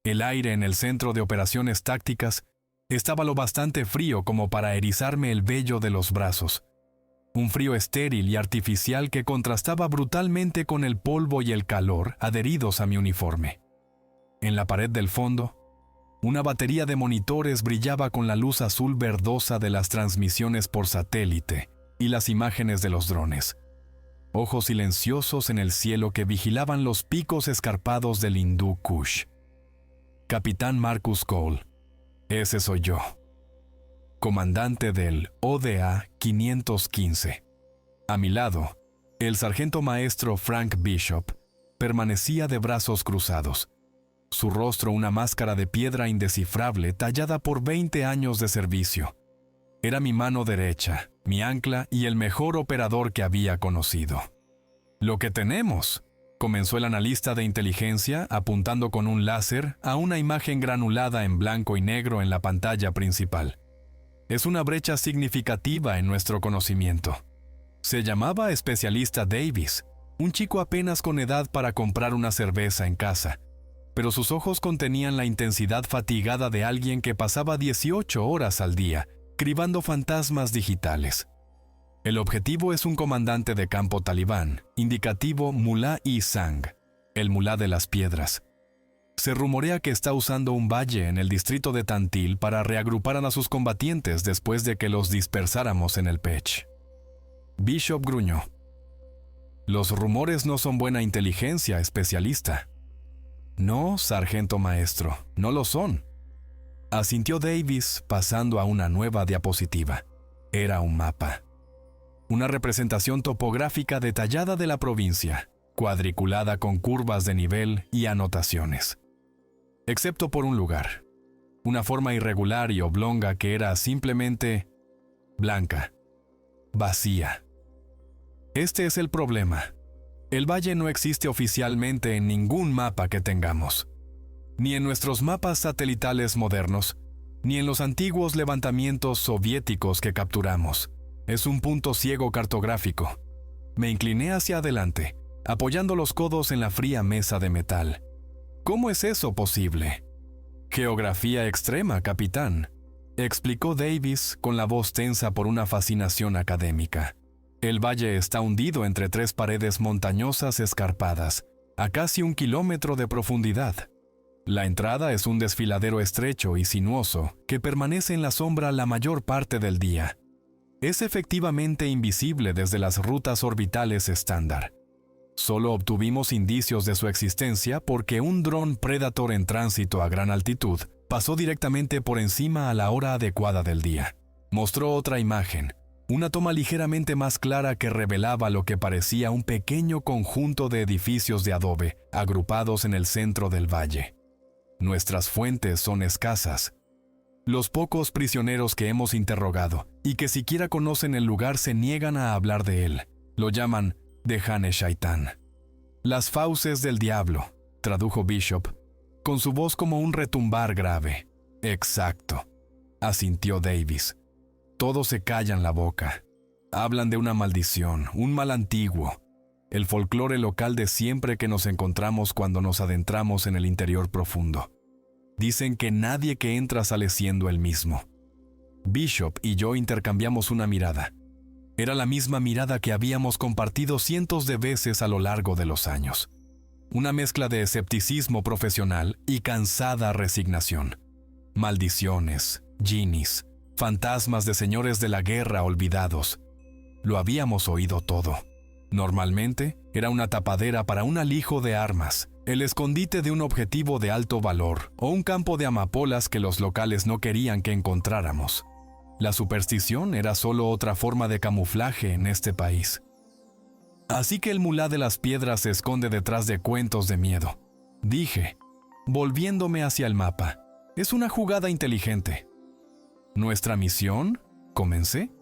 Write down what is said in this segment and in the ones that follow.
El aire en el centro de operaciones tácticas estaba lo bastante frío como para erizarme el vello de los brazos. Un frío estéril y artificial que contrastaba brutalmente con el polvo y el calor adheridos a mi uniforme. En la pared del fondo, una batería de monitores brillaba con la luz azul verdosa de las transmisiones por satélite y las imágenes de los drones. Ojos silenciosos en el cielo que vigilaban los picos escarpados del Hindú Kush. Capitán Marcus Cole, ese soy yo. Comandante del ODA 515. A mi lado, el sargento maestro Frank Bishop permanecía de brazos cruzados. Su rostro una máscara de piedra indescifrable tallada por 20 años de servicio. Era mi mano derecha, mi ancla y el mejor operador que había conocido. «Lo que tenemos», comenzó el analista de inteligencia apuntando con un láser a una imagen granulada en blanco y negro en la pantalla principal. «Es una brecha significativa en nuestro conocimiento». Se llamaba especialista Davis, un chico apenas con edad para comprar una cerveza en casa, pero sus ojos contenían la intensidad fatigada de alguien que pasaba 18 horas al día, cribando fantasmas digitales. El objetivo es un comandante de campo talibán, indicativo Mullah Isang, el mulá de las piedras. Se rumorea que está usando un valle en el distrito de Tantil para reagrupar a sus combatientes después de que los dispersáramos en el Pech. Bishop gruñó. «Los rumores no son buena inteligencia, especialista». «No, sargento maestro, no lo son», asintió Davis pasando a una nueva diapositiva. Era un mapa. Una representación topográfica detallada de la provincia, cuadriculada con curvas de nivel y anotaciones. Excepto por un lugar. Una forma irregular y oblonga que era simplemente blanca, vacía. Este es el problema. El valle no existe oficialmente en ningún mapa que tengamos. Ni en nuestros mapas satelitales modernos, ni en los antiguos levantamientos soviéticos que capturamos. Es un punto ciego cartográfico. Me incliné hacia adelante, apoyando los codos en la fría mesa de metal. ¿Cómo es eso posible? Geografía extrema, capitán, explicó Davis con la voz tensa por una fascinación académica. El valle está hundido entre 3 paredes montañosas escarpadas, a casi 1 kilómetro de profundidad. La entrada es un desfiladero estrecho y sinuoso que permanece en la sombra la mayor parte del día. Es efectivamente invisible desde las rutas orbitales estándar. Solo obtuvimos indicios de su existencia porque un dron Predator en tránsito a gran altitud pasó directamente por encima a la hora adecuada del día. Mostró otra imagen, una toma ligeramente más clara que revelaba lo que parecía un pequeño conjunto de edificios de adobe agrupados en el centro del valle. Nuestras fuentes son escasas. Los pocos prisioneros que hemos interrogado y que siquiera conocen el lugar se niegan a hablar de él. Lo llaman Dehane Shaitán. Las fauces del diablo, tradujo Bishop, con su voz como un retumbar grave. Exacto, asintió Davis. Todos se callan la boca. Hablan de una maldición, un mal antiguo, el folclore local de siempre que nos encontramos cuando nos adentramos en el interior profundo. Dicen que nadie que entra sale siendo el mismo. Bishop y yo intercambiamos una mirada. Era la misma mirada que habíamos compartido cientos de veces a lo largo de los años. Una mezcla de escepticismo profesional y cansada resignación. Maldiciones, jinnis, fantasmas de señores de la guerra olvidados. Lo habíamos oído todo. Normalmente, era una tapadera para un alijo de armas, el escondite de un objetivo de alto valor o un campo de amapolas que los locales no querían que encontráramos. La superstición era solo otra forma de camuflaje en este país. Así que el mulá de las piedras se esconde detrás de cuentos de miedo, dije, volviéndome hacia el mapa. Es una jugada inteligente. ¿Nuestra misión? Comencé,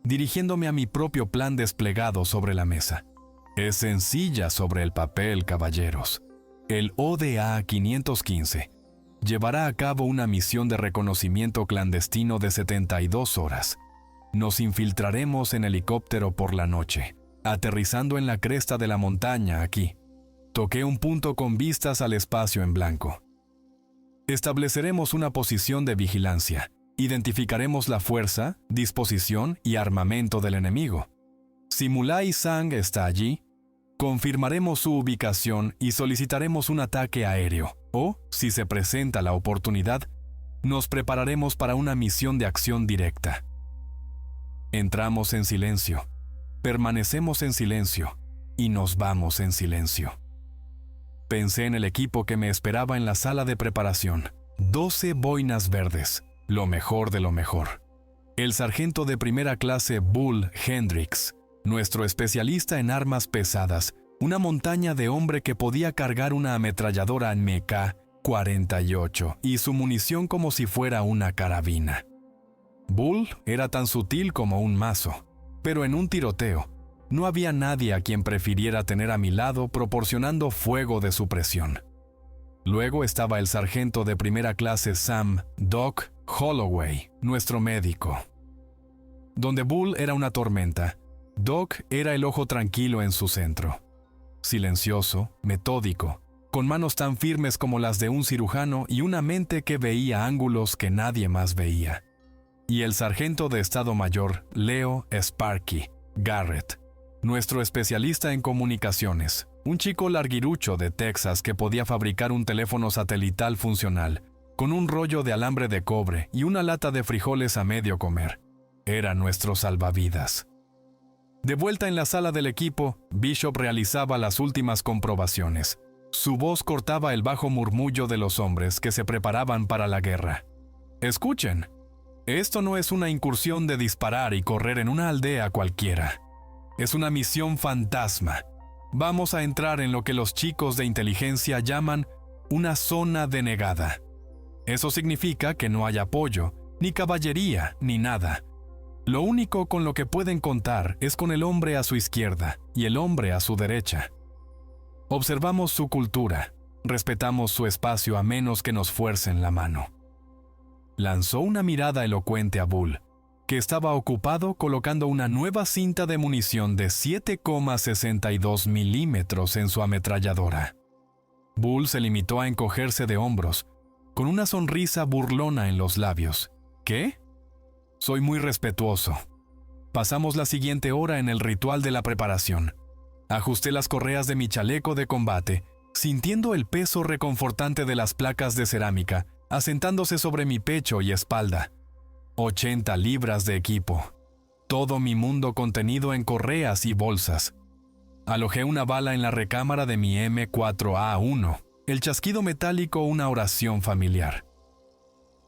dirigiéndome a mi propio plan desplegado sobre la mesa. Es sencilla sobre el papel, caballeros. El ODA 515 llevará a cabo una misión de reconocimiento clandestino de 72 horas. Nos infiltraremos en helicóptero por la noche, aterrizando en la cresta de la montaña aquí. Toqué un punto con vistas al espacio en blanco. Estableceremos una posición de vigilancia. Identificaremos la fuerza, disposición y armamento del enemigo. Si Mulai Sang está allí, confirmaremos su ubicación y solicitaremos un ataque aéreo. O, si se presenta la oportunidad, nos prepararemos para una misión de acción directa. Entramos en silencio, permanecemos en silencio y nos vamos en silencio. Pensé en el equipo que me esperaba en la sala de preparación. 12 boinas verdes, lo mejor de lo mejor. El sargento de primera clase Bull Hendricks, nuestro especialista en armas pesadas, una montaña de hombre que podía cargar una ametralladora MK-48 y su munición como si fuera una carabina. Bull era tan sutil como un mazo, pero en un tiroteo, no había nadie a quien prefiriera tener a mi lado proporcionando fuego de supresión. Luego estaba el sargento de primera clase Sam Doc Holloway, nuestro médico. Donde Bull era una tormenta, Doc era el ojo tranquilo en su centro. Silencioso, metódico, con manos tan firmes como las de un cirujano y una mente que veía ángulos que nadie más veía. Y el sargento de Estado Mayor, Leo Sparky Garrett, nuestro especialista en comunicaciones, un chico larguirucho de Texas que podía fabricar un teléfono satelital funcional, con un rollo de alambre de cobre y una lata de frijoles a medio comer. Era nuestro salvavidas. De vuelta en la sala del equipo, Bishop realizaba las últimas comprobaciones. Su voz cortaba el bajo murmullo de los hombres que se preparaban para la guerra. Escuchen, esto no es una incursión de disparar y correr en una aldea cualquiera. Es una misión fantasma. Vamos a entrar en lo que los chicos de inteligencia llaman una zona denegada. Eso significa que no hay apoyo, ni caballería, ni nada. Lo único con lo que pueden contar es con el hombre a su izquierda y el hombre a su derecha. Observamos su cultura, respetamos su espacio a menos que nos fuercen la mano. Lanzó una mirada elocuente a Bull, que estaba ocupado colocando una nueva cinta de munición de 7,62 milímetros en su ametralladora. Bull se limitó a encogerse de hombros, con una sonrisa burlona en los labios. ¿Qué? Soy muy respetuoso. Pasamos la siguiente hora en el ritual de la preparación. Ajusté las correas de mi chaleco de combate, sintiendo el peso reconfortante de las placas de cerámica, asentándose sobre mi pecho y espalda. 80 libras de equipo. Todo mi mundo contenido en correas y bolsas. Alojé una bala en la recámara de mi M4A1, el chasquido metálico una oración familiar.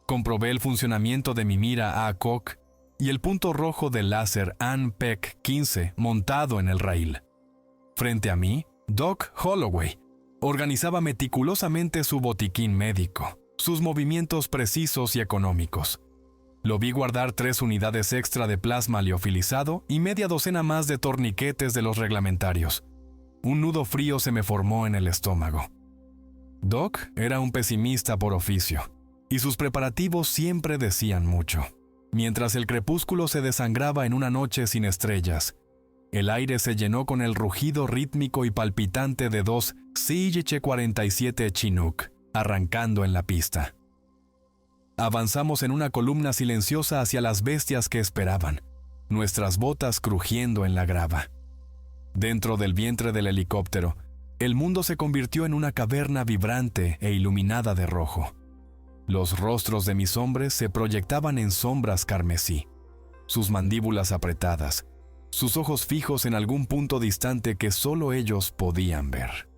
Comprobé el funcionamiento de mi mira ACOG y el punto rojo del láser ANPEC 15 montado en el raíl. Frente a mí, Doc Holloway organizaba meticulosamente su botiquín médico, sus movimientos precisos y económicos. Lo vi guardar 3 unidades extra de plasma liofilizado y media docena más de torniquetes de los reglamentarios. Un nudo frío se me formó en el estómago. Doc era un pesimista por oficio, y sus preparativos siempre decían mucho. Mientras el crepúsculo se desangraba en una noche sin estrellas, el aire se llenó con el rugido rítmico y palpitante de 2 CH-47 Chinook, arrancando en la pista. Avanzamos en una columna silenciosa hacia las bestias que esperaban, nuestras botas crujiendo en la grava. Dentro del vientre del helicóptero, el mundo se convirtió en una caverna vibrante e iluminada de rojo. Los rostros de mis hombres se proyectaban en sombras carmesí, sus mandíbulas apretadas, sus ojos fijos en algún punto distante que solo ellos podían ver.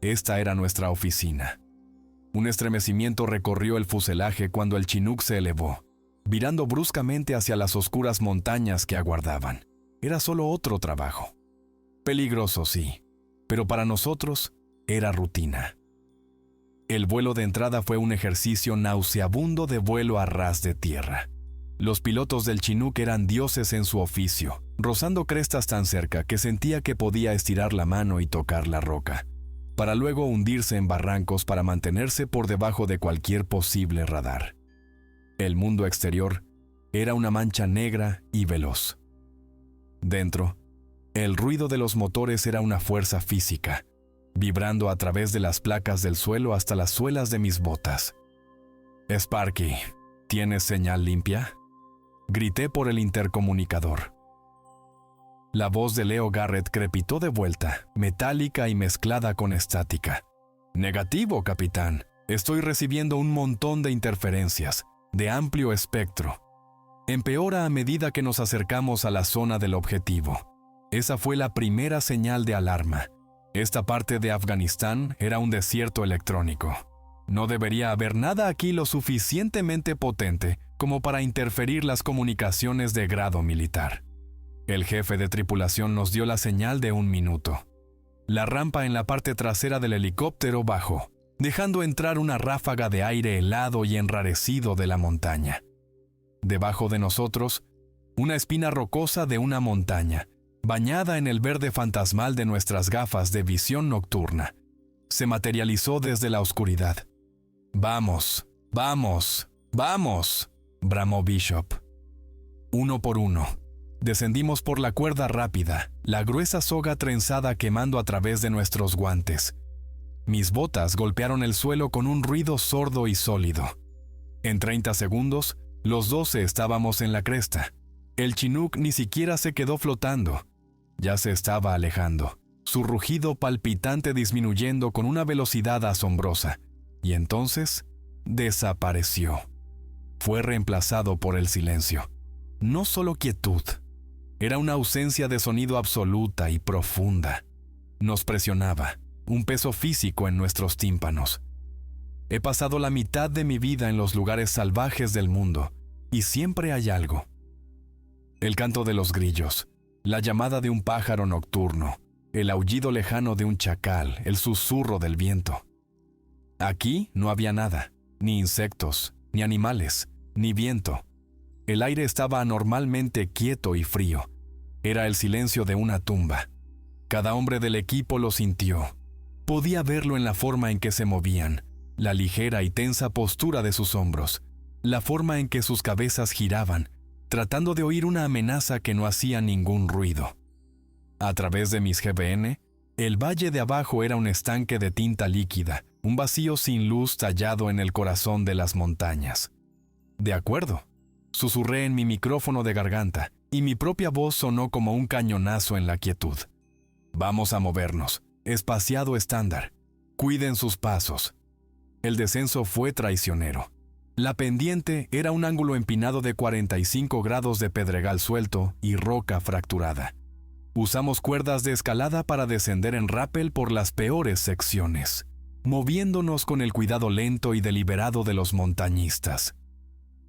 Esta era nuestra oficina. Un estremecimiento recorrió el fuselaje cuando el Chinook se elevó, virando bruscamente hacia las oscuras montañas que aguardaban. Era solo otro trabajo. Peligroso, sí, pero para nosotros era rutina. El vuelo de entrada fue un ejercicio nauseabundo de vuelo a ras de tierra. Los pilotos del Chinook eran dioses en su oficio, rozando crestas tan cerca que sentía que podía estirar la mano y tocar la roca, para luego hundirse en barrancos para mantenerse por debajo de cualquier posible radar. El mundo exterior era una mancha negra y veloz. Dentro, el ruido de los motores era una fuerza física, vibrando a través de las placas del suelo hasta las suelas de mis botas. «Sparky, ¿tienes señal limpia?», grité por el intercomunicador. La voz de Leo Garrett crepitó de vuelta, metálica y mezclada con estática. «Negativo, capitán. Estoy recibiendo un montón de interferencias, de amplio espectro. Empeora a medida que nos acercamos a la zona del objetivo. Esa fue la primera señal de alarma. Esta parte de Afganistán era un desierto electrónico. No debería haber nada aquí lo suficientemente potente como para interferir las comunicaciones de grado militar. El jefe de tripulación nos dio la señal de 1 minuto. La rampa en la parte trasera del helicóptero bajó, dejando entrar una ráfaga de aire helado y enrarecido de la montaña. Debajo de nosotros, una espina rocosa de una montaña, bañada en el verde fantasmal de nuestras gafas de visión nocturna, se materializó desde la oscuridad. «Vamos, vamos, vamos», bramó Bishop. Uno por uno, descendimos por la cuerda rápida, la gruesa soga trenzada quemando a través de nuestros guantes. Mis botas golpearon el suelo con un ruido sordo y sólido. En 30 segundos, los 12 estábamos en la cresta. El Chinook ni siquiera se quedó flotando. Ya se estaba alejando, su rugido palpitante disminuyendo con una velocidad asombrosa, y entonces desapareció. Fue reemplazado por el silencio. No solo quietud, era una ausencia de sonido absoluta y profunda. Nos presionaba, un peso físico en nuestros tímpanos. He pasado la mitad de mi vida en los lugares salvajes del mundo, y siempre hay algo. El canto de los grillos, la llamada de un pájaro nocturno, el aullido lejano de un chacal, el susurro del viento. Aquí no había nada, ni insectos, ni animales, ni viento. El aire estaba anormalmente quieto y frío. Era el silencio de una tumba. Cada hombre del equipo lo sintió. Podía verlo en la forma en que se movían, la ligera y tensa postura de sus hombros, la forma en que sus cabezas giraban, tratando de oír una amenaza que no hacía ningún ruido. A través de mis GBN, el valle de abajo era un estanque de tinta líquida, un vacío sin luz tallado en el corazón de las montañas. «De acuerdo», susurré en mi micrófono de garganta, y mi propia voz sonó como un cañonazo en la quietud. «Vamos a movernos. Espaciado estándar. Cuiden sus pasos». El descenso fue traicionero. La pendiente era un ángulo empinado de 45 grados de pedregal suelto y roca fracturada. Usamos cuerdas de escalada para descender en rappel por las peores secciones, moviéndonos con el cuidado lento y deliberado de los montañistas.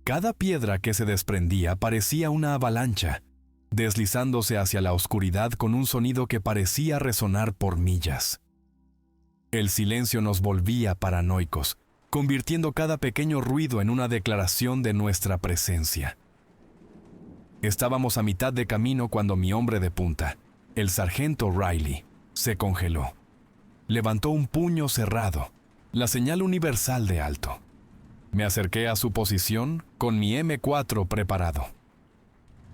Cada piedra que se desprendía parecía una avalancha, deslizándose hacia la oscuridad con un sonido que parecía resonar por millas. El silencio nos volvía paranoicos, convirtiendo cada pequeño ruido en una declaración de nuestra presencia. Estábamos a mitad de camino cuando mi hombre de punta, el sargento Riley, se congeló. Levantó un puño cerrado, la señal universal de alto. Me acerqué a su posición con mi M4 preparado.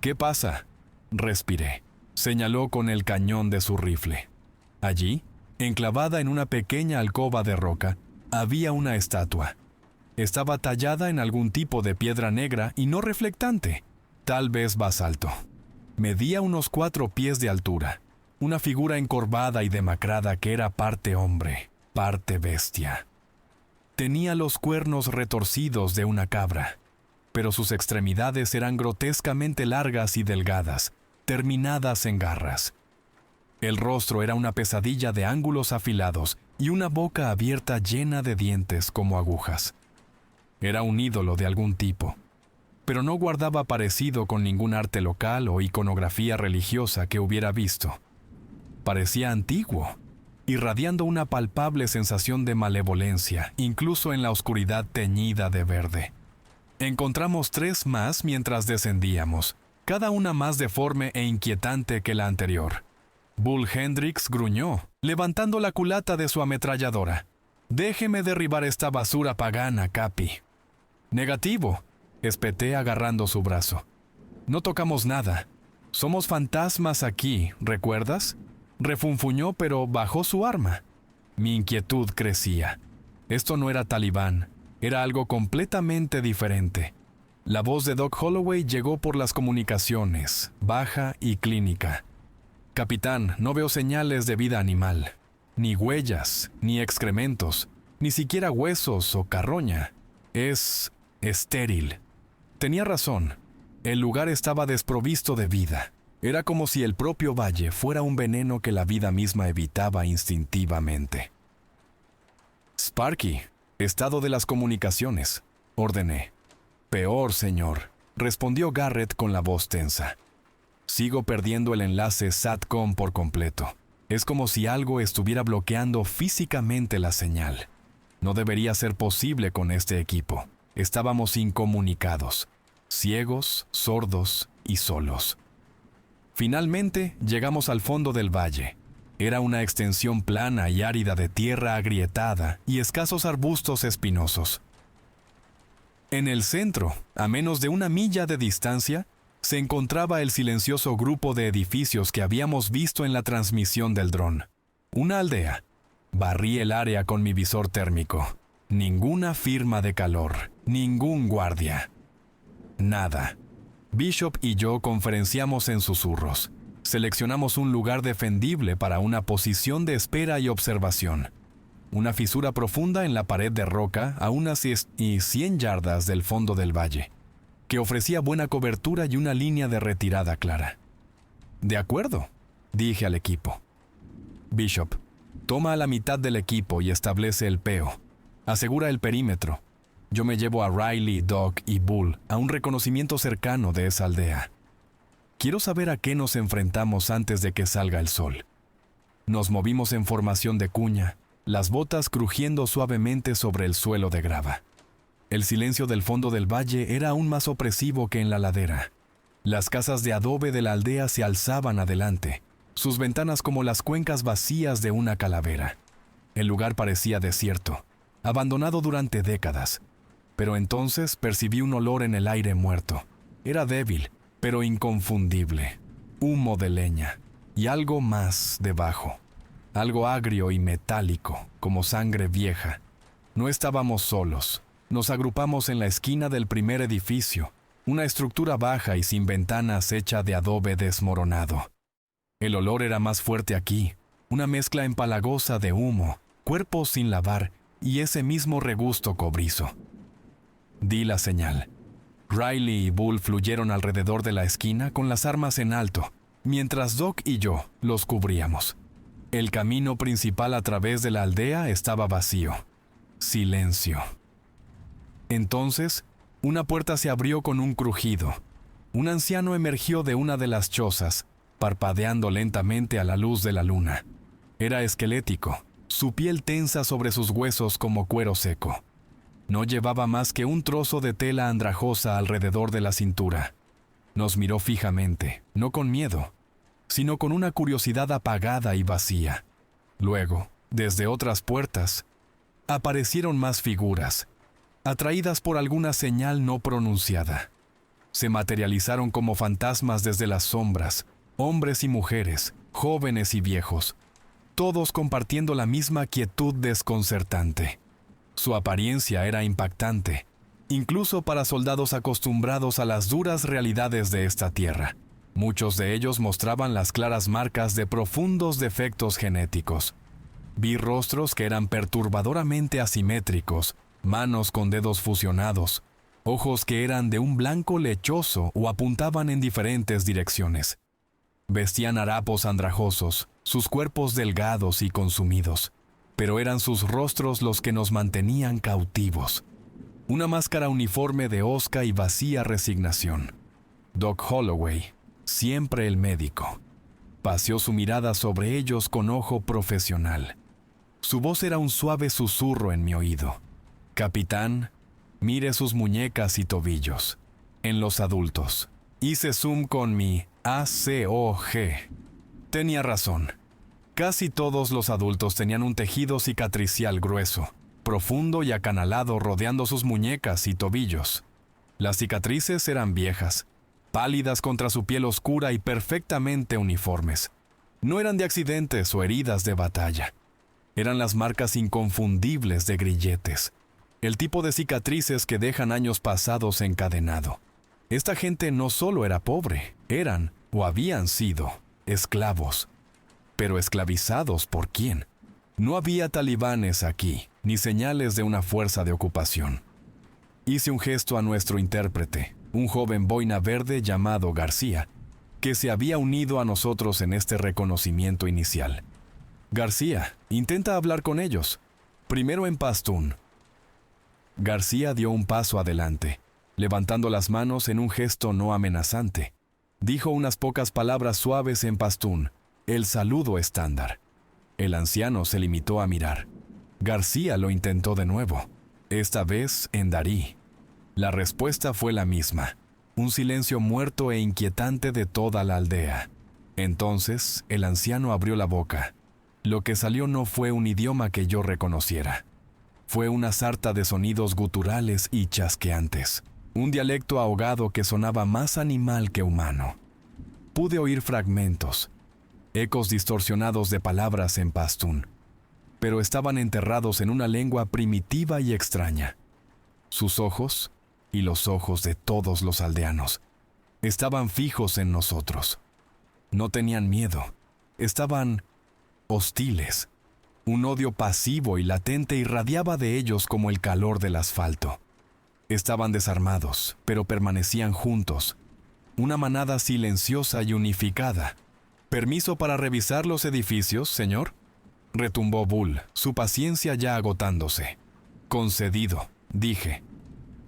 «¿Qué pasa?», respiré. Señaló con el cañón de su rifle. Allí, enclavada en una pequeña alcoba de roca, había una estatua. Estaba tallada en algún tipo de piedra negra y no reflectante, tal vez basalto. Medía unos 4 pies de altura, una figura encorvada y demacrada que era parte hombre, parte bestia. Tenía los cuernos retorcidos de una cabra, pero sus extremidades eran grotescamente largas y delgadas, terminadas en garras. El rostro era una pesadilla de ángulos afilados y una boca abierta llena de dientes como agujas. Era un ídolo de algún tipo, pero no guardaba parecido con ningún arte local o iconografía religiosa que hubiera visto. Parecía antiguo, irradiando una palpable sensación de malevolencia, incluso en la oscuridad teñida de verde. Encontramos 3 más mientras descendíamos, cada una más deforme e inquietante que la anterior. Bull Hendricks gruñó, levantando la culata de su ametralladora. «Déjeme derribar esta basura pagana, Capi». «Negativo», espeté agarrando su brazo. «No tocamos nada. Somos fantasmas aquí, ¿recuerdas?». Refunfuñó, pero bajó su arma. Mi inquietud crecía. Esto no era Talibán, era algo completamente diferente. La voz de Doc Holloway llegó por las comunicaciones, baja y clínica. Capitán, no veo señales de vida animal. Ni huellas, ni excrementos, ni siquiera huesos o carroña. Es estéril. Tenía razón. El lugar estaba desprovisto de vida. Era como si el propio valle fuera un veneno que la vida misma evitaba instintivamente. Sparky, estado de las comunicaciones, ordené. Peor, señor, respondió Garrett con la voz tensa. Sigo perdiendo el enlace SATCOM por completo. Es como si algo estuviera bloqueando físicamente la señal. No debería ser posible con este equipo. Estábamos incomunicados, ciegos, sordos y solos. Finalmente llegamos al fondo del valle. Era una extensión plana y árida de tierra agrietada y escasos arbustos espinosos. En el centro, a menos de 1 milla de distancia, se encontraba el silencioso grupo de edificios que habíamos visto en la transmisión del dron. Una aldea. Barrí el área con mi visor térmico. Ninguna firma de calor, ningún guardia. Nada. Bishop y yo conferenciamos en susurros. Seleccionamos un lugar defendible para una posición de espera y observación. Una fisura profunda en la pared de roca a unas 100 yardas del fondo del valle, que ofrecía buena cobertura y una línea de retirada clara. «De acuerdo», dije al equipo. Bishop, toma a la mitad del equipo y establece el peo. Asegura el perímetro. Yo me llevo a Riley, Doc y Bull a un reconocimiento cercano de esa aldea. Quiero saber a qué nos enfrentamos antes de que salga el sol. Nos movimos en formación de cuña, las botas crujiendo suavemente sobre el suelo de grava. El silencio del fondo del valle era aún más opresivo que en la ladera. Las casas de adobe de la aldea se alzaban adelante, sus ventanas como las cuencas vacías de una calavera. El lugar parecía desierto, abandonado durante décadas. Pero entonces percibí un olor en el aire muerto. Era débil, pero inconfundible. Humo de leña y algo más debajo. Algo agrio y metálico, como sangre vieja. No estábamos solos. Nos agrupamos en la esquina del primer edificio, una estructura baja y sin ventanas hecha de adobe desmoronado. El olor era más fuerte aquí, una mezcla empalagosa de humo, cuerpos sin lavar y ese mismo regusto cobrizo. Di la señal. Riley y Bull fluyeron alrededor de la esquina con las armas en alto, mientras Doc y yo los cubríamos. El camino principal a través de la aldea estaba vacío. Silencio. Entonces, una puerta se abrió con un crujido. Un anciano emergió de una de las chozas, parpadeando lentamente a la luz de la luna. Era esquelético, su piel tensa sobre sus huesos como cuero seco. No llevaba más que un trozo de tela andrajosa alrededor de la cintura. Nos miró fijamente, no con miedo, sino con una curiosidad apagada y vacía. Luego, desde otras puertas, aparecieron más figuras, atraídas por alguna señal no pronunciada. Se materializaron como fantasmas desde las sombras, hombres y mujeres, jóvenes y viejos, todos compartiendo la misma quietud desconcertante. Su apariencia era impactante, incluso para soldados acostumbrados a las duras realidades de esta tierra. Muchos de ellos mostraban las claras marcas de profundos defectos genéticos. Vi rostros que eran perturbadoramente asimétricos, manos con dedos fusionados, ojos que eran de un blanco lechoso o apuntaban en diferentes direcciones. Vestían harapos andrajosos, sus cuerpos delgados y consumidos, pero eran sus rostros los que nos mantenían cautivos. Una máscara uniforme de hosca y vacía resignación. Doc Holloway, siempre el médico, paseó su mirada sobre ellos con ojo profesional. Su voz era un suave susurro en mi oído. Capitán, mire sus muñecas y tobillos. En los adultos. Hice zoom con mi ACOG. Tenía razón. Casi todos los adultos tenían un tejido cicatricial grueso, profundo y acanalado rodeando sus muñecas y tobillos. Las cicatrices eran viejas, pálidas contra su piel oscura y perfectamente uniformes. No eran de accidentes o heridas de batalla. Eran las marcas inconfundibles de grilletes, el tipo de cicatrices que dejan años pasados encadenado. Esta gente no solo era pobre, eran, o habían sido, esclavos. Pero ¿esclavizados por quién? No había talibanes aquí, ni señales de una fuerza de ocupación. Hice un gesto a nuestro intérprete, un joven boina verde llamado García, que se había unido a nosotros en este reconocimiento inicial. García, intenta hablar con ellos, primero en pastún. García dio un paso adelante, levantando las manos en un gesto no amenazante. Dijo unas pocas palabras suaves en pastún, el saludo estándar. El anciano se limitó a mirar. García lo intentó de nuevo, esta vez en darí. La respuesta fue la misma, un silencio muerto e inquietante de toda la aldea. Entonces, el anciano abrió la boca. Lo que salió no fue un idioma que yo reconociera. Fue una sarta de sonidos guturales y chasqueantes. Un dialecto ahogado que sonaba más animal que humano. Pude oír fragmentos, ecos distorsionados de palabras en pastún, pero estaban enterrados en una lengua primitiva y extraña. Sus ojos, y los ojos de todos los aldeanos, estaban fijos en nosotros. No tenían miedo, estaban hostiles. Un odio pasivo y latente irradiaba de ellos como el calor del asfalto. Estaban desarmados, pero permanecían juntos. Una manada silenciosa y unificada. ¿Permiso para revisar los edificios, señor?, retumbó Bull, su paciencia ya agotándose. Concedido, dije.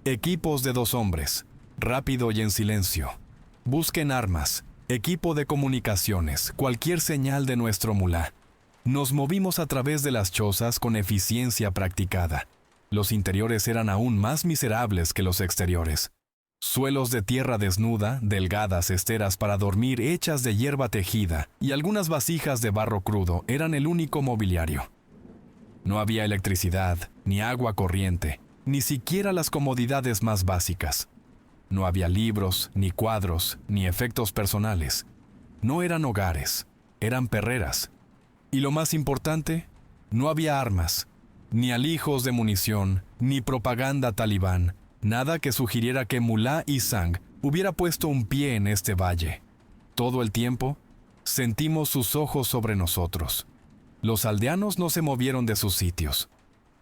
Equipos de 2 hombres, rápido y en silencio. Busquen armas, equipo de comunicaciones, cualquier señal de nuestro mulá. Nos movimos a través de las chozas con eficiencia practicada. Los interiores eran aún más miserables que los exteriores. Suelos de tierra desnuda, delgadas esteras para dormir hechas de hierba tejida y algunas vasijas de barro crudo eran el único mobiliario. No había electricidad, ni agua corriente, ni siquiera las comodidades más básicas. No había libros, ni cuadros, ni efectos personales. No eran hogares, eran perreras. Y lo más importante, no había armas, ni alijos de munición, ni propaganda talibán, nada que sugiriera que Mulá Isang hubiera puesto un pie en este valle. Todo el tiempo, sentimos sus ojos sobre nosotros. Los aldeanos no se movieron de sus sitios,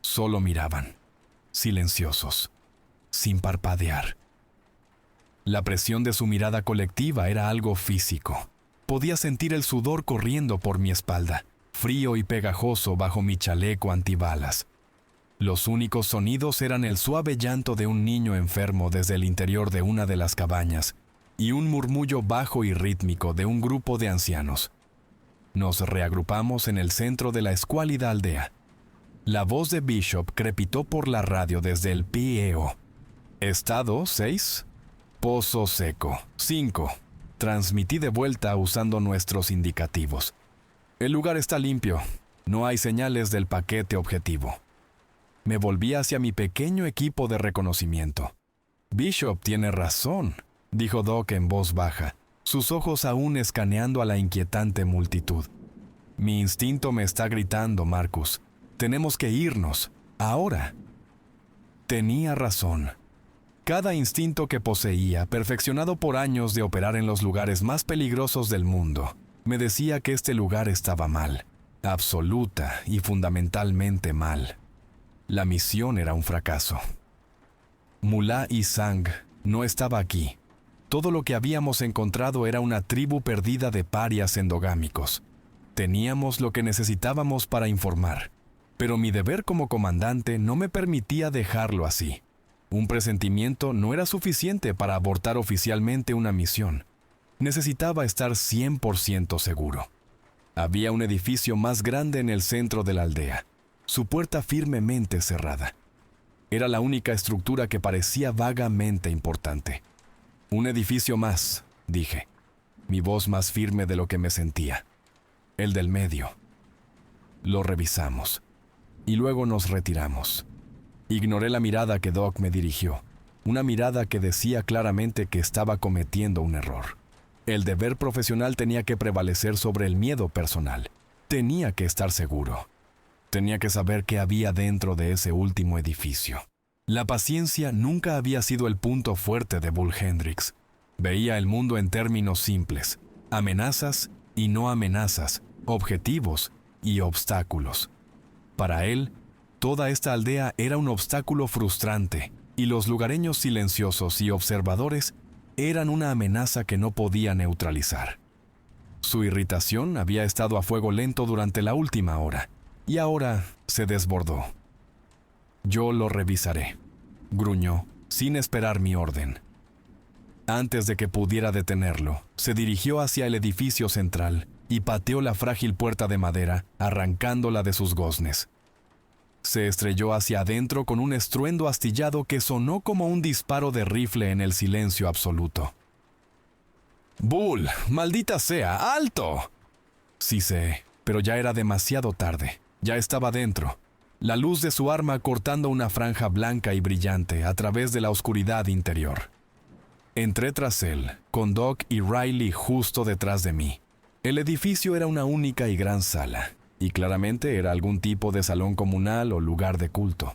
solo miraban, silenciosos, sin parpadear. La presión de su mirada colectiva era algo físico. Podía sentir el sudor corriendo por mi espalda, frío y pegajoso bajo mi chaleco antibalas. Los únicos sonidos eran el suave llanto de un niño enfermo desde el interior de una de las cabañas y un murmullo bajo y rítmico de un grupo de ancianos. Nos reagrupamos en el centro de la escuálida aldea. La voz de Bishop crepitó por la radio desde el PEO. Estado 6, Pozo Seco 5. Transmití de vuelta usando nuestros indicativos. El lugar está limpio. No hay señales del paquete objetivo. Me volví hacia mi pequeño equipo de reconocimiento. Bishop tiene razón, dijo Doc en voz baja, sus ojos aún escaneando a la inquietante multitud. Mi instinto me está gritando, Marcus. Tenemos que irnos, ahora. Tenía razón. Cada instinto que poseía, perfeccionado por años de operar en los lugares más peligrosos del mundo, me decía que este lugar estaba mal, absoluta y fundamentalmente mal. La misión era un fracaso. Mulá Isang no estaba aquí. Todo lo que habíamos encontrado era una tribu perdida de parias endogámicos. Teníamos lo que necesitábamos para informar, pero mi deber como comandante no me permitía dejarlo así. Un presentimiento no era suficiente para abortar oficialmente una misión. Necesitaba estar 100% seguro. Había un edificio más grande en el centro de la aldea, su puerta firmemente cerrada. Era la única estructura que parecía vagamente importante. Un edificio más, dije, mi voz más firme de lo que me sentía. El del medio. Lo revisamos, y luego nos retiramos. Ignoré la mirada que Doc me dirigió, una mirada que decía claramente que estaba cometiendo un error. El deber profesional tenía que prevalecer sobre el miedo personal. Tenía que estar seguro. Tenía que saber qué había dentro de ese último edificio. La paciencia nunca había sido el punto fuerte de Bull Hendricks. Veía el mundo en términos simples: amenazas y no amenazas, objetivos y obstáculos. Para él, toda esta aldea era un obstáculo frustrante, y los lugareños silenciosos y observadores eran una amenaza que no podía neutralizar. Su irritación había estado a fuego lento durante la última hora, y ahora se desbordó. «Yo lo revisaré», gruñó, sin esperar mi orden. Antes de que pudiera detenerlo, se dirigió hacia el edificio central y pateó la frágil puerta de madera, arrancándola de sus goznes. Se estrelló hacia adentro con un estruendo astillado que sonó como un disparo de rifle en el silencio absoluto. «Bull, maldita sea, ¡alto!», sisé, pero ya era demasiado tarde. Ya estaba dentro, la luz de su arma cortando una franja blanca y brillante a través de la oscuridad interior. Entré tras él, con Doc y Riley justo detrás de mí. El edificio era una única y gran sala, y claramente era algún tipo de salón comunal o lugar de culto.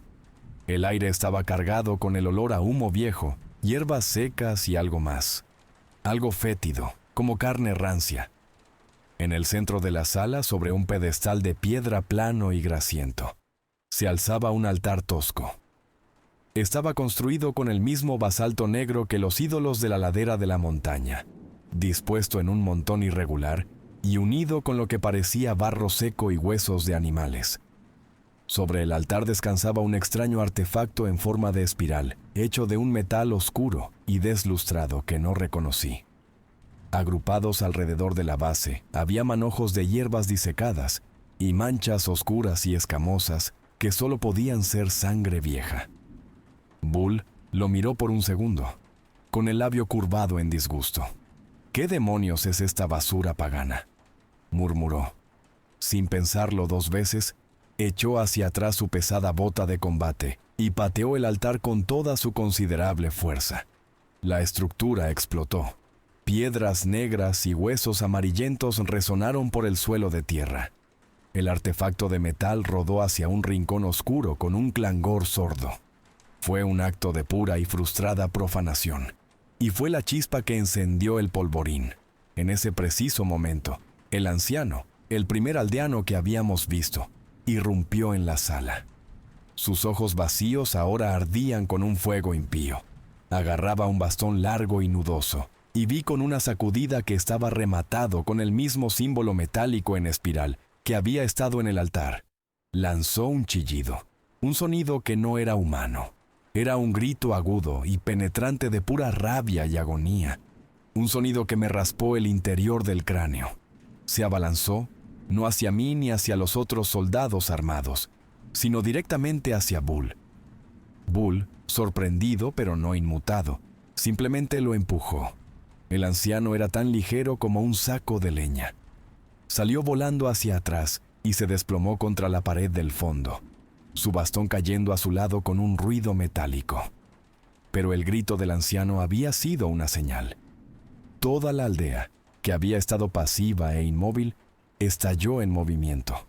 El aire estaba cargado con el olor a humo viejo, hierbas secas y algo más. Algo fétido, como carne rancia. En el centro de la sala, sobre un pedestal de piedra plano y grasiento, se alzaba un altar tosco. Estaba construido con el mismo basalto negro que los ídolos de la ladera de la montaña, dispuesto en un montón irregular y unido con lo que parecía barro seco y huesos de animales. Sobre el altar descansaba un extraño artefacto en forma de espiral, hecho de un metal oscuro y deslustrado que no reconocí. Agrupados alrededor de la base, había manojos de hierbas disecadas y manchas oscuras y escamosas que solo podían ser sangre vieja. Bull lo miró por un segundo, con el labio curvado en disgusto. «¿Qué demonios es esta basura pagana?», murmuró. Sin pensarlo 2 veces, echó hacia atrás su pesada bota de combate y pateó el altar con toda su considerable fuerza. La estructura explotó. Piedras negras y huesos amarillentos resonaron por el suelo de tierra. El artefacto de metal rodó hacia un rincón oscuro con un clangor sordo. Fue un acto de pura y frustrada profanación, y fue la chispa que encendió el polvorín. En ese preciso momento, el anciano, el primer aldeano que habíamos visto, irrumpió en la sala. Sus ojos vacíos ahora ardían con un fuego impío. Agarraba un bastón largo y nudoso, y vi con una sacudida que estaba rematado con el mismo símbolo metálico en espiral que había estado en el altar. Lanzó un chillido, un sonido que no era humano. Era un grito agudo y penetrante de pura rabia y agonía, un sonido que me raspó el interior del cráneo. Se abalanzó, no hacia mí ni hacia los otros soldados armados, sino directamente hacia Bull. Bull, sorprendido pero no inmutado, simplemente lo empujó. El anciano era tan ligero como un saco de leña. Salió volando hacia atrás y se desplomó contra la pared del fondo, su bastón cayendo a su lado con un ruido metálico. Pero el grito del anciano había sido una señal. Toda la aldea, que había estado pasiva e inmóvil, estalló en movimiento.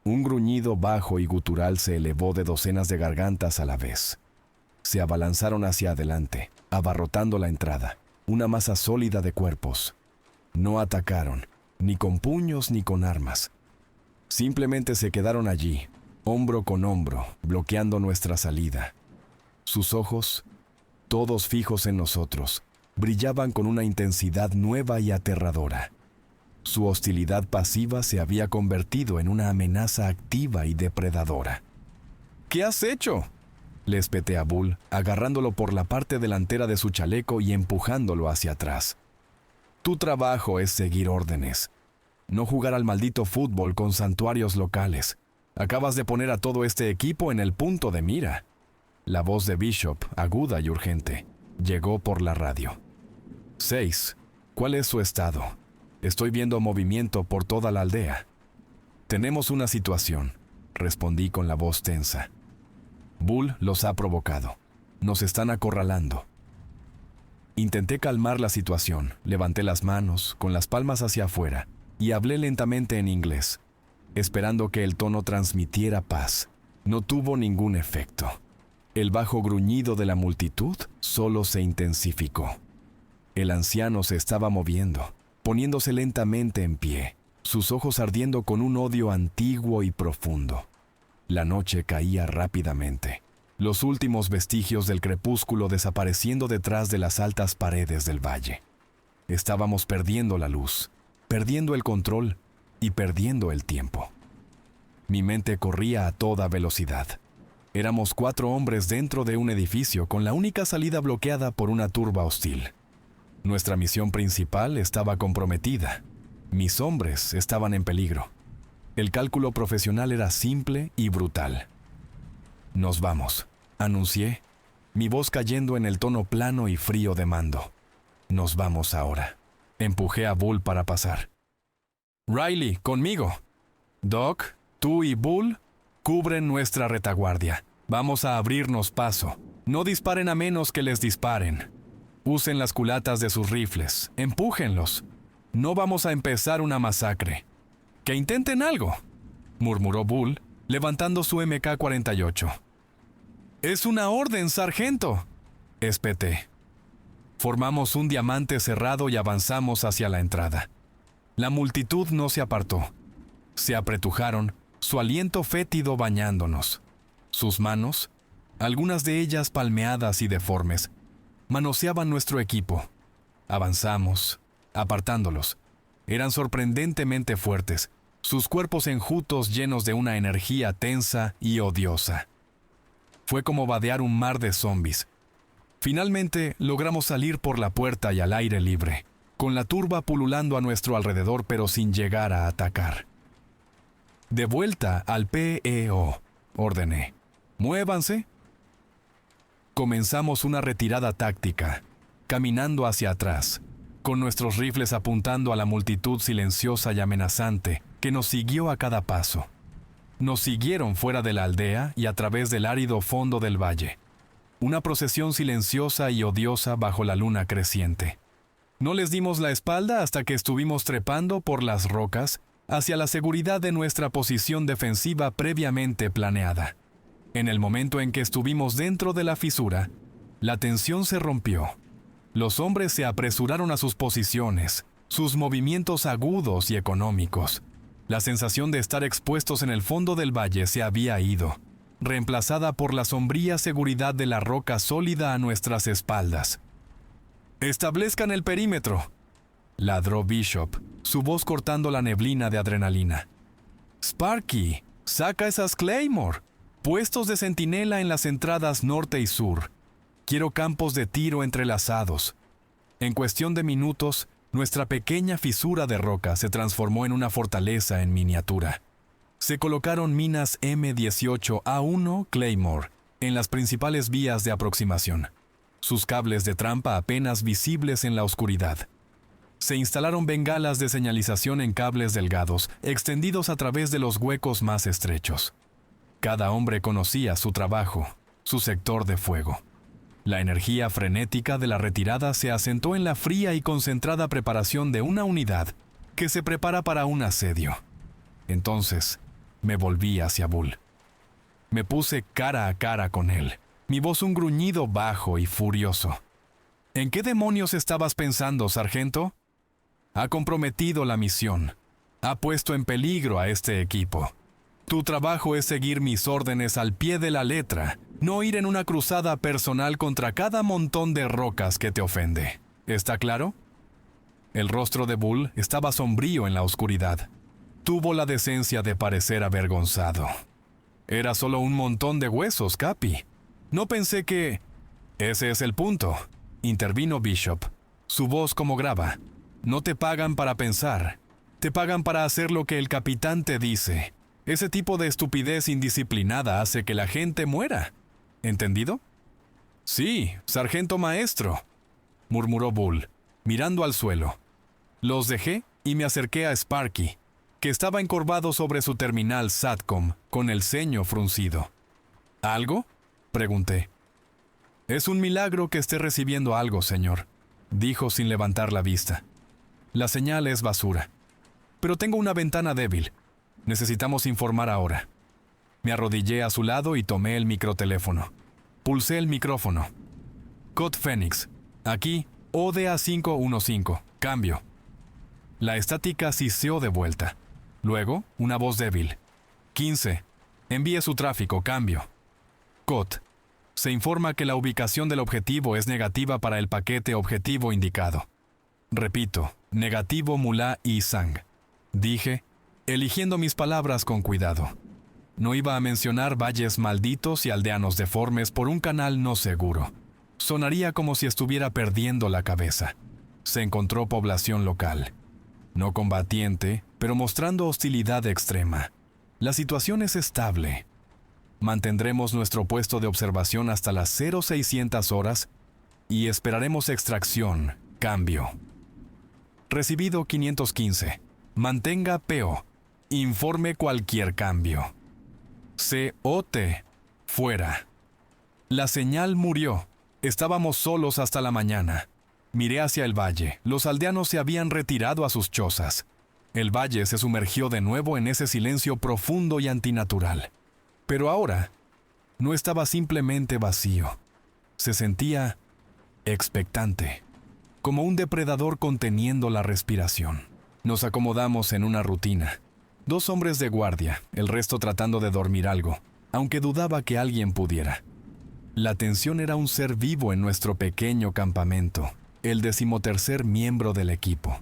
Un gruñido bajo y gutural se elevó de docenas de gargantas a la vez. Se abalanzaron hacia adelante, abarrotando la entrada, una masa sólida de cuerpos. No atacaron, ni con puños ni con armas. Simplemente se quedaron allí, hombro con hombro, bloqueando nuestra salida. Sus ojos, todos fijos en nosotros, brillaban con una intensidad nueva y aterradora. Su hostilidad pasiva se había convertido en una amenaza activa y depredadora. «¿Qué has hecho?», le espeté a Bull, agarrándolo por la parte delantera de su chaleco y empujándolo hacia atrás. «Tu trabajo es seguir órdenes, no jugar al maldito fútbol con santuarios locales. Acabas de poner a todo este equipo en el punto de mira». La voz de Bishop, aguda y urgente, llegó por la radio. 6. ¿Cuál es su estado? Estoy viendo movimiento por toda la aldea. Tenemos una situación, respondí con la voz tensa. Bull los ha provocado. Nos están acorralando. Intenté calmar la situación, levanté las manos, con las palmas hacia afuera, y hablé lentamente en inglés. esperando que el tono transmitiera paz. No tuvo ningún efecto. El bajo gruñido de la multitud solo se intensificó. El anciano se estaba moviendo, poniéndose lentamente en pie, sus ojos ardiendo con un odio antiguo y profundo. La noche caía rápidamente, los últimos vestigios del crepúsculo desapareciendo detrás de las altas paredes del valle. Estábamos perdiendo la luz, perdiendo el control y perdiendo el tiempo. Mi mente corría a toda velocidad. Éramos 4 hombres dentro de un edificio con la única salida bloqueada por una turba hostil. Nuestra misión principal estaba comprometida. Mis hombres estaban en peligro. El cálculo profesional era simple y brutal. «Nos vamos», anuncié, mi voz cayendo en el tono plano y frío de mando. «Nos vamos ahora». Empujé a Bull para pasar. «Riley, conmigo. Doc, tú y Bull cubren nuestra retaguardia. Vamos a abrirnos paso. No disparen a menos que les disparen. Usen las culatas de sus rifles. Empújenlos. No vamos a empezar una masacre. ¡Que intenten algo!», murmuró Bull, levantando su MK-48. «Es una orden, sargento», espeté. Formamos un diamante cerrado y avanzamos hacia la entrada. La multitud no se apartó. Se apretujaron, su aliento fétido bañándonos. Sus manos, algunas de ellas palmeadas y deformes, manoseaban nuestro equipo. Avanzamos, apartándolos. Eran sorprendentemente fuertes, sus cuerpos enjutos llenos de una energía tensa y odiosa. Fue como vadear un mar de zombies. Finalmente logramos salir por la puerta y al aire libre, con la turba pululando a nuestro alrededor pero sin llegar a atacar. «De vuelta al PEO», ordené. «Muévanse». Comenzamos una retirada táctica, caminando hacia atrás, con nuestros rifles apuntando a la multitud silenciosa y amenazante que nos siguió a cada paso. Nos siguieron fuera de la aldea y a través del árido fondo del valle. Una procesión silenciosa y odiosa bajo la luna creciente. No les dimos la espalda hasta que estuvimos trepando por las rocas hacia la seguridad de nuestra posición defensiva previamente planeada. En el momento en que estuvimos dentro de la fisura, la tensión se rompió. Los hombres se apresuraron a sus posiciones, sus movimientos agudos y económicos. La sensación de estar expuestos en el fondo del valle se había ido, reemplazada por la sombría seguridad de la roca sólida a nuestras espaldas. «Establezcan el perímetro», ladró Bishop, su voz cortando la neblina de adrenalina. «Sparky, saca esas Claymore. Puestos de centinela en las entradas norte y sur. Quiero campos de tiro entrelazados». En cuestión de minutos, nuestra pequeña fisura de roca se transformó en una fortaleza en miniatura. Se colocaron minas M18A1 Claymore en las principales vías de aproximación, sus cables de trampa apenas visibles en la oscuridad. Se instalaron bengalas de señalización en cables delgados, extendidos a través de los huecos más estrechos. Cada hombre conocía su trabajo, su sector de fuego. La energía frenética de la retirada se asentó en la fría y concentrada preparación de una unidad que se prepara para un asedio. Entonces, me volví hacia Bull. Me puse cara a cara con él, mi voz un gruñido bajo y furioso. «¿En qué demonios estabas pensando, sargento? Ha comprometido la misión. Ha puesto en peligro a este equipo. Tu trabajo es seguir mis órdenes al pie de la letra, no ir en una cruzada personal contra cada montón de rocas que te ofende. ¿Está claro?» El rostro de Bull estaba sombrío en la oscuridad. Tuvo la decencia de parecer avergonzado. «Era solo un montón de huesos, Capi. No pensé que...» «Ese es el punto», intervino Bishop, su voz como grava. «No te pagan para pensar. Te pagan para hacer lo que el capitán te dice. Ese tipo de estupidez indisciplinada hace que la gente muera. ¿Entendido?» «Sí, sargento maestro», murmuró Bull, mirando al suelo. Los dejé y me acerqué a Sparky, que estaba encorvado sobre su terminal SATCOM, con el ceño fruncido. «¿Algo?», pregunté. «Es un milagro que esté recibiendo algo, señor», dijo sin levantar la vista. «La señal es basura. Pero tengo una ventana débil. Necesitamos informar ahora. Me arrodillé a su lado y tomé el microteléfono. Pulsé el micrófono. Code Phoenix. Aquí, ODA 515. Cambio. La estática siseó de vuelta. Luego, una voz débil. 15. Envíe su tráfico. Cambio. Code. Se informa que la ubicación del objetivo es negativa para el paquete objetivo indicado. Repito, negativo Mulá y Sang. Dije, eligiendo mis palabras con cuidado. No iba a mencionar valles malditos y aldeanos deformes por un canal no seguro. Sonaría como si estuviera perdiendo la cabeza. Se encontró población local. No combatiente, pero mostrando hostilidad extrema. La situación es estable. Mantendremos nuestro puesto de observación hasta las 0600 horas y esperaremos extracción. Cambio. Recibido 515. Mantenga PO. Informe cualquier cambio. COT. Fuera. La señal murió. Estábamos solos hasta la mañana. Miré hacia el valle. Los aldeanos se habían retirado a sus chozas. El valle se sumergió de nuevo en ese silencio profundo y antinatural. Pero ahora, no estaba simplemente vacío. Se sentía expectante, como un depredador conteniendo la respiración. Nos acomodamos en una rutina. 2 hombres de guardia, el resto tratando de dormir algo, aunque dudaba que alguien pudiera. La tensión era un ser vivo en nuestro pequeño campamento, el 13º miembro del equipo.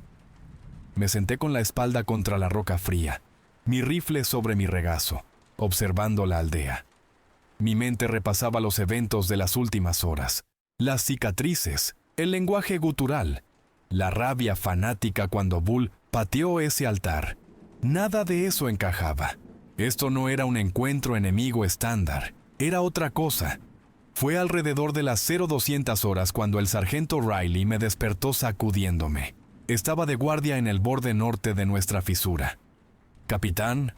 Me senté con la espalda contra la roca fría, mi rifle sobre mi regazo, observando la aldea. Mi mente repasaba los eventos de las últimas horas, las cicatrices, el lenguaje gutural, la rabia fanática cuando Bull pateó ese altar. Nada de eso encajaba. Esto no era un encuentro enemigo estándar, era otra cosa. Fue alrededor de las 0200 horas cuando el sargento Riley me despertó sacudiéndome. Estaba de guardia en el borde norte de nuestra fisura. «Capitán,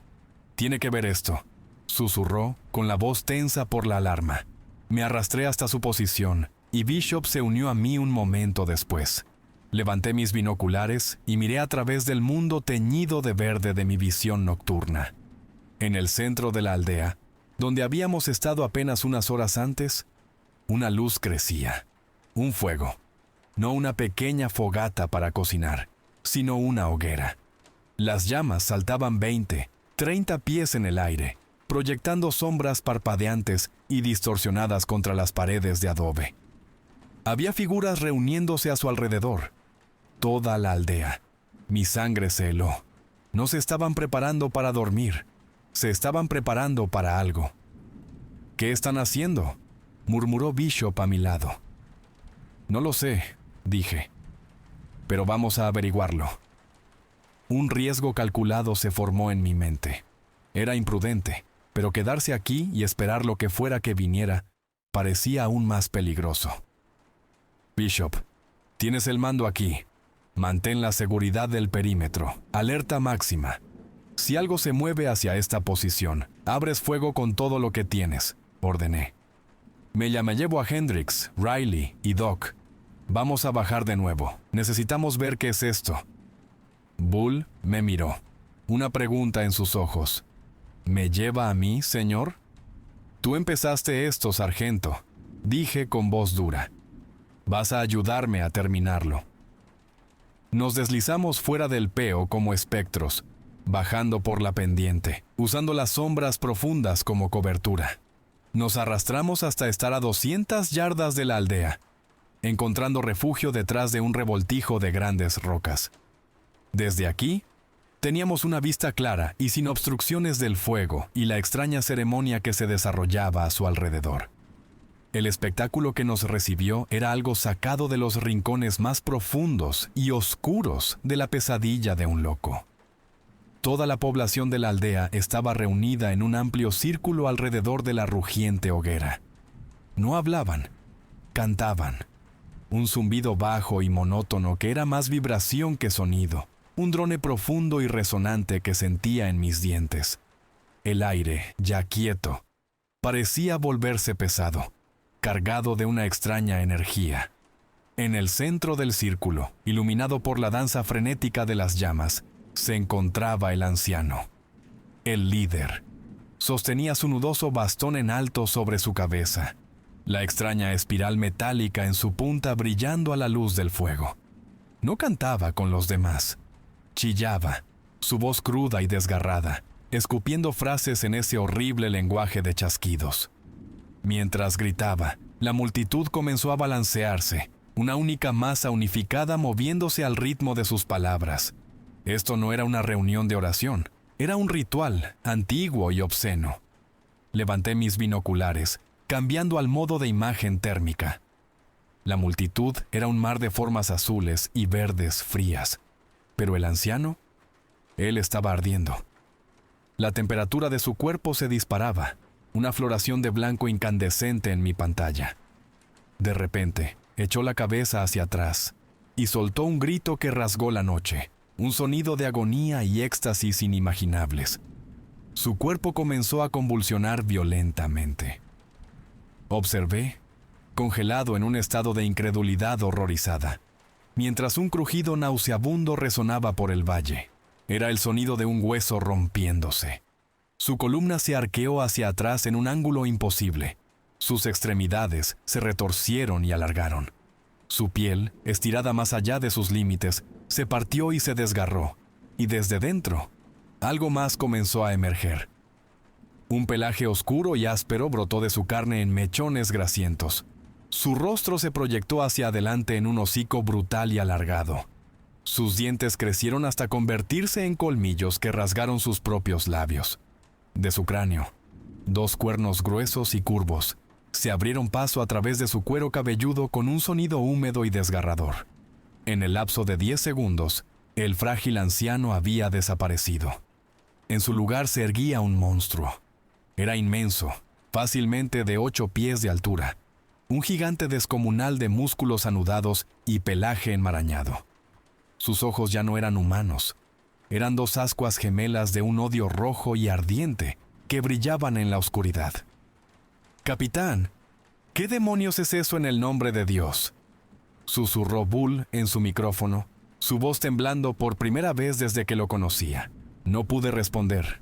tiene que ver esto», susurró con la voz tensa por la alarma. Me arrastré hasta su posición y Bishop se unió a mí un momento después. Levanté mis binoculares y miré a través del mundo teñido de verde de mi visión nocturna. En el centro de la aldea, donde habíamos estado apenas unas horas antes, una luz crecía. Un fuego. No una pequeña fogata para cocinar, sino una hoguera. Las llamas saltaban 20, 30 pies en el aire, proyectando sombras parpadeantes y distorsionadas contra las paredes de adobe. Había figuras reuniéndose a su alrededor. Toda la aldea. Mi sangre se heló. No se estaban preparando para dormir. Se estaban preparando para algo. «¿Qué están haciendo?», murmuró Bishop a mi lado. «No lo sé», dije. «Pero vamos a averiguarlo». Un riesgo calculado se formó en mi mente. Era imprudente, pero quedarse aquí y esperar lo que fuera que viniera parecía aún más peligroso. «Bishop, tienes el mando aquí. Mantén la seguridad del perímetro. Alerta máxima. Si algo se mueve hacia esta posición, abres fuego con todo lo que tienes», ordené. Me llevo a Hendrix, Riley y Doc. Vamos a bajar de nuevo. Necesitamos ver qué es esto. Bull me miró. Una pregunta en sus ojos. «¿Me lleva a mí, señor?» «Tú empezaste esto, sargento», dije con voz dura. «Vas a ayudarme a terminarlo». Nos deslizamos fuera del peo como espectros, bajando por la pendiente, usando las sombras profundas como cobertura. Nos arrastramos hasta estar a 200 yardas de la aldea, encontrando refugio detrás de un revoltijo de grandes rocas. Desde aquí, teníamos una vista clara y sin obstrucciones del fuego y la extraña ceremonia que se desarrollaba a su alrededor. El espectáculo que nos recibió era algo sacado de los rincones más profundos y oscuros de la pesadilla de un loco. Toda la población de la aldea estaba reunida en un amplio círculo alrededor de la rugiente hoguera. No hablaban, cantaban. Un zumbido bajo y monótono que era más vibración que sonido. Un drone profundo y resonante que sentía en mis dientes. El aire, ya quieto, parecía volverse pesado, cargado de una extraña energía. En el centro del círculo, iluminado por la danza frenética de las llamas, se encontraba el anciano. el líder. Sostenía su nudoso bastón en alto sobre su cabeza, la extraña espiral metálica en su punta brillando a la luz del fuego. No cantaba con los demás. Chillaba, su voz cruda y desgarrada, escupiendo frases en ese horrible lenguaje de chasquidos. Mientras gritaba, la multitud comenzó a balancearse, una única masa unificada moviéndose al ritmo de sus palabras. Esto no era una reunión de oración, era un ritual antiguo y obsceno. Levanté mis binoculares, cambiando al modo de imagen térmica. La multitud era un mar de formas azules y verdes frías, pero el anciano, él estaba ardiendo. La temperatura de su cuerpo se disparaba, una floración de blanco incandescente en mi pantalla. De repente, echó la cabeza hacia atrás y soltó un grito que rasgó la noche, un sonido de agonía y éxtasis inimaginables. Su cuerpo comenzó a convulsionar violentamente. Observé, congelado en un estado de incredulidad horrorizada, mientras un crujido nauseabundo resonaba por el valle. Era el sonido de un hueso rompiéndose. Su columna se arqueó hacia atrás en un ángulo imposible. Sus extremidades se retorcieron y alargaron. Su piel, estirada más allá de sus límites, se partió y se desgarró, y desde dentro, algo más comenzó a emerger. Un pelaje oscuro y áspero brotó de su carne en mechones grasientos. Su rostro se proyectó hacia adelante en un hocico brutal y alargado. Sus dientes crecieron hasta convertirse en colmillos que rasgaron sus propios labios. De su cráneo, 2 cuernos gruesos y curvos se abrieron paso a través de su cuero cabelludo con un sonido húmedo y desgarrador. En el lapso de 10 segundos, el frágil anciano había desaparecido. En su lugar se erguía un monstruo. Era inmenso, fácilmente de 8 pies de altura, un gigante descomunal de músculos anudados y pelaje enmarañado. Sus ojos ya no eran humanos. Eran 2 ascuas gemelas de un odio rojo y ardiente que brillaban en la oscuridad. «Capitán, ¿qué demonios es eso en el nombre de Dios?», susurró Bull en su micrófono, su voz temblando por primera vez desde que lo conocía. No pude responder.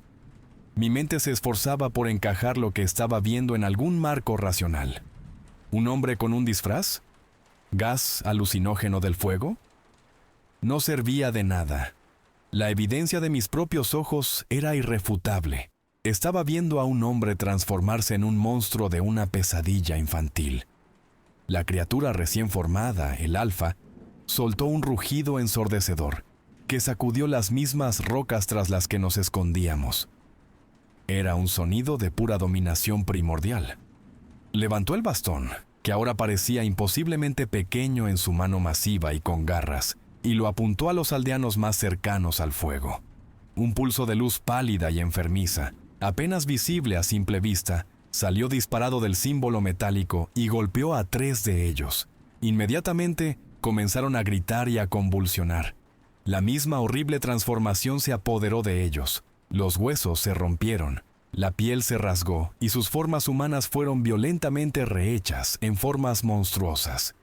Mi mente se esforzaba por encajar lo que estaba viendo en algún marco racional. ¿Un hombre con un disfraz? ¿Gas alucinógeno del fuego? No servía de nada. La evidencia de mis propios ojos era irrefutable. Estaba viendo a un hombre transformarse en un monstruo de una pesadilla infantil. La criatura recién formada, el Alfa, soltó un rugido ensordecedor que sacudió las mismas rocas tras las que nos escondíamos. Era un sonido de pura dominación primordial. Levantó el bastón, que ahora parecía imposiblemente pequeño en su mano masiva y con garras, y lo apuntó a los aldeanos más cercanos al fuego. Un pulso de luz pálida y enfermiza, apenas visible a simple vista, salió disparado del símbolo metálico y golpeó a 3 de ellos. Inmediatamente comenzaron a gritar y a convulsionar. La misma horrible transformación se apoderó de ellos. Los huesos se rompieron, la piel se rasgó y sus formas humanas fueron violentamente rehechas en formas monstruosas.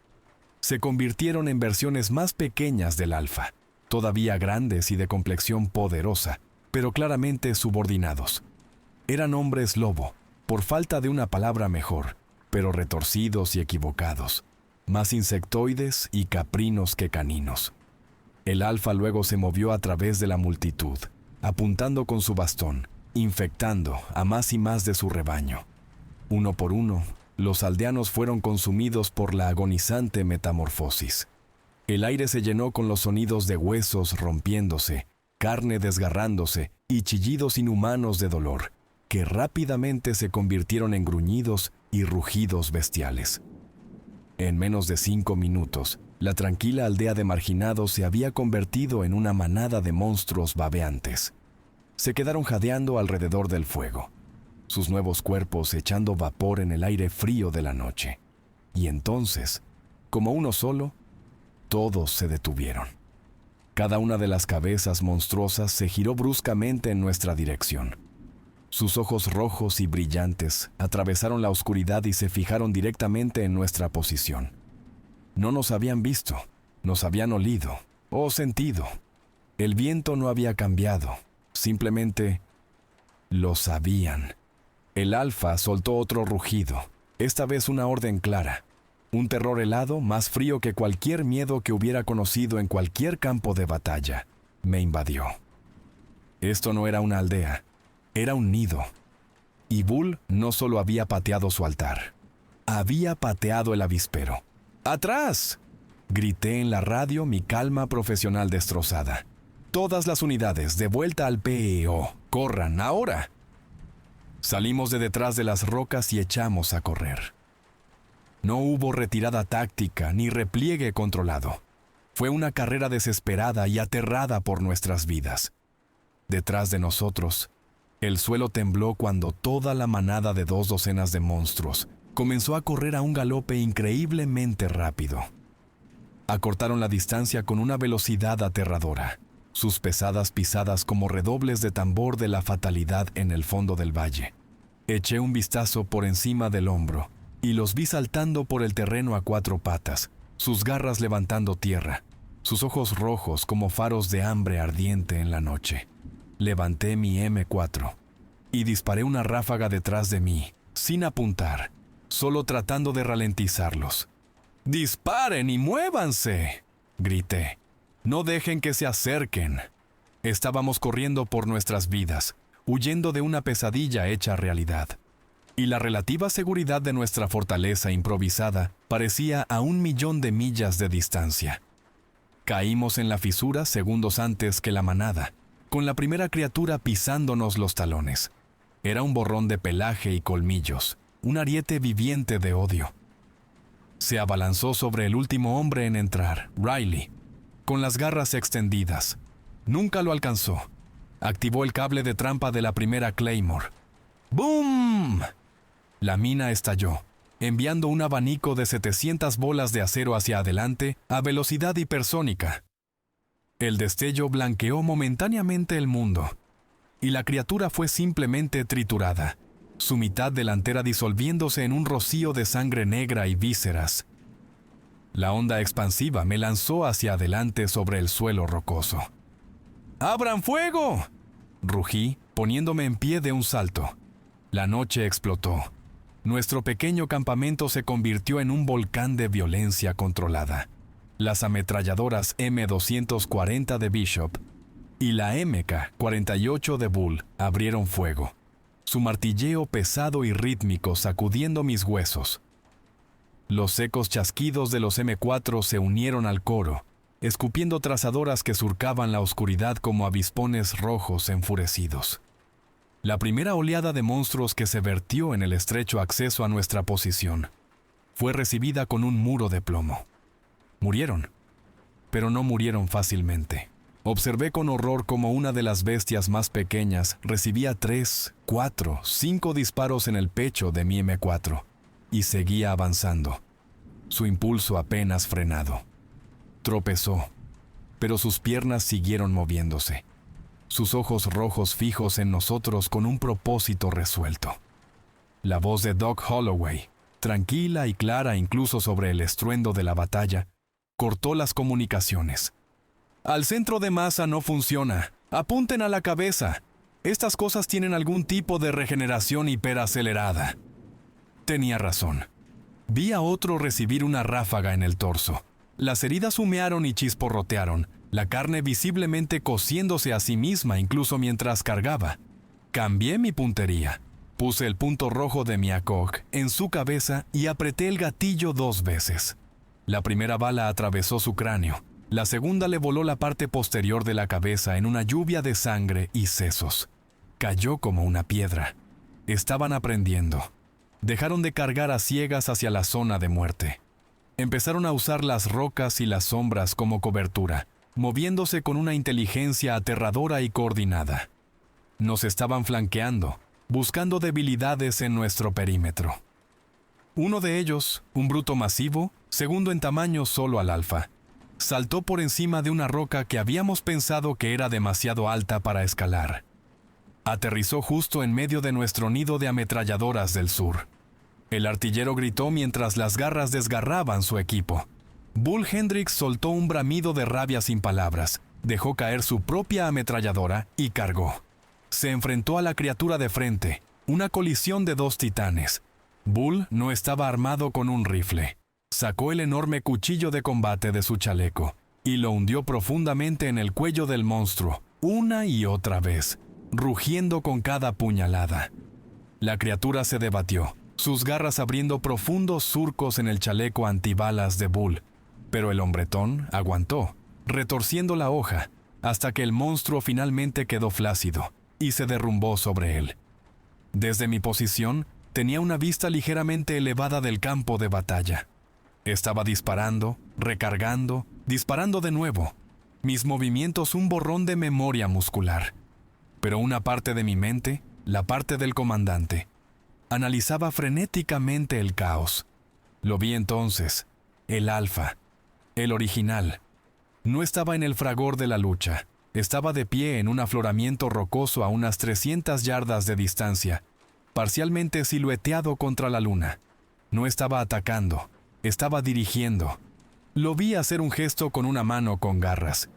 Se convirtieron en versiones más pequeñas del Alfa, todavía grandes y de complexión poderosa, pero claramente subordinados. Eran hombres lobo, por falta de una palabra mejor, pero retorcidos y equivocados, más insectoides y caprinos que caninos. El Alfa luego se movió a través de la multitud, apuntando con su bastón, infectando a más y más de su rebaño. Uno por uno, los aldeanos fueron consumidos por la agonizante metamorfosis. El aire se llenó con los sonidos de huesos rompiéndose, carne desgarrándose y chillidos inhumanos de dolor, que rápidamente se convirtieron en gruñidos y rugidos bestiales. En menos de 5 minutos, la tranquila aldea de marginados se había convertido en una manada de monstruos babeantes. Se quedaron jadeando alrededor del fuego, sus nuevos cuerpos echando vapor en el aire frío de la noche. Y entonces, como uno solo, todos se detuvieron. Cada una de las cabezas monstruosas se giró bruscamente en nuestra dirección. Sus ojos rojos y brillantes atravesaron la oscuridad y se fijaron directamente en nuestra posición. No nos habían visto, nos habían olido o sentido. El viento no había cambiado, simplemente Lo sabían. El alfa soltó otro rugido, esta vez una orden clara. Un terror helado, más frío que cualquier miedo que hubiera conocido en cualquier campo de batalla, me invadió. Esto no era una aldea, era un nido. Y Bull no solo había pateado su altar, había pateado el avispero. ¡Atrás!, grité en la radio, mi calma profesional destrozada. Todas las unidades, de vuelta al PEO. ¡Corran, ahora! Salimos de detrás de las rocas y echamos a correr. No hubo retirada táctica ni repliegue controlado. Fue una carrera desesperada y aterrada por nuestras vidas. Detrás de nosotros, el suelo tembló cuando toda la manada de 2 docenas de monstruos comenzó a correr a un galope increíblemente rápido. Acortaron la distancia con una velocidad aterradora, sus pesadas pisadas como redobles de tambor de la fatalidad en el fondo del valle. Eché un vistazo por encima del hombro y los vi saltando por el terreno a 4 patas, sus garras levantando tierra, sus ojos rojos como faros de hambre ardiente en la noche. Levanté mi M4 y disparé una ráfaga detrás de mí, sin apuntar, solo tratando de ralentizarlos. ¡Disparen y muévanse!, grité. ¡No dejen que se acerquen! Estábamos corriendo por nuestras vidas, huyendo de una pesadilla hecha realidad. Y la relativa seguridad de nuestra fortaleza improvisada parecía a 1.000.000 de millas de distancia. Caímos en la fisura segundos antes que la manada, con la primera criatura pisándonos los talones. Era un borrón de pelaje y colmillos, un ariete viviente de odio. Se abalanzó sobre el último hombre en entrar, Riley, con las garras extendidas. Nunca lo alcanzó. Activó el cable de trampa de la primera Claymore. ¡Boom! La mina estalló, enviando un abanico de 700 bolas de acero hacia adelante a velocidad hipersónica. El destello blanqueó momentáneamente el mundo, y la criatura fue simplemente triturada, su mitad delantera disolviéndose en un rocío de sangre negra y vísceras. La onda expansiva me lanzó hacia adelante sobre el suelo rocoso. ¡Abran fuego!, rugí, poniéndome en pie de un salto. La noche explotó. Nuestro pequeño campamento se convirtió en un volcán de violencia controlada. Las ametralladoras M240 de Bishop y la MK-48 de Bull abrieron fuego, su martilleo pesado y rítmico sacudiendo mis huesos. Los secos chasquidos de los M4 se unieron al coro, escupiendo trazadoras que surcaban la oscuridad como avispones rojos enfurecidos. La primera oleada de monstruos que se vertió en el estrecho acceso a nuestra posición fue recibida con un muro de plomo. Murieron, pero no murieron fácilmente. Observé con horror cómo una de las bestias más pequeñas recibía 3, 4, 5 disparos en el pecho de mi M4 y seguía avanzando, su impulso apenas frenado. Tropezó, pero sus piernas siguieron moviéndose, sus ojos rojos fijos en nosotros con un propósito resuelto. La voz de Doc Holloway, tranquila y clara incluso sobre el estruendo de la batalla, cortó las comunicaciones. «Al centro de masa no funciona. Apunten a la cabeza. Estas cosas tienen algún tipo de regeneración hiperacelerada». Tenía razón. Vi a otro recibir una ráfaga en el torso. Las heridas humearon y chisporrotearon, la carne visiblemente cociéndose a sí misma incluso mientras cargaba. Cambié mi puntería. Puse el punto rojo de mi ACOG en su cabeza y apreté el gatillo 2 veces. La primera bala atravesó su cráneo. La segunda le voló la parte posterior de la cabeza en una lluvia de sangre y sesos. Cayó como una piedra. Estaban aprendiendo. Dejaron de cargar a ciegas hacia la zona de muerte. Empezaron a usar las rocas y las sombras como cobertura, moviéndose con una inteligencia aterradora y coordinada. Nos estaban flanqueando, buscando debilidades en nuestro perímetro. Uno de ellos, un bruto masivo, segundo en tamaño solo al alfa, saltó por encima de una roca que habíamos pensado que era demasiado alta para escalar. Aterrizó justo en medio de nuestro nido de ametralladoras del sur. El artillero gritó mientras las garras desgarraban su equipo. Bull Hendricks soltó un bramido de rabia sin palabras, dejó caer su propia ametralladora y cargó. Se enfrentó a la criatura de frente, una colisión de dos titanes. Bull no estaba armado con un rifle. Sacó el enorme cuchillo de combate de su chaleco y lo hundió profundamente en el cuello del monstruo, una y otra vez, rugiendo con cada puñalada. La criatura se debatió, sus garras abriendo profundos surcos en el chaleco antibalas de Bull, pero el hombretón aguantó, retorciendo la hoja, hasta que el monstruo finalmente quedó flácido y se derrumbó sobre él. Desde mi posición, tenía una vista ligeramente elevada del campo de batalla. Estaba disparando, recargando, disparando de nuevo. Mis movimientos un borrón de memoria muscular. Pero una parte de mi mente, la parte del comandante, analizaba frenéticamente el caos. Lo vi entonces. El alfa, el original. No estaba en el fragor de la lucha. Estaba de pie en un afloramiento rocoso a unas 300 yardas de distancia, parcialmente silueteado contra la luna. No estaba atacando, estaba dirigiendo. Lo vi hacer un gesto con una mano con garras.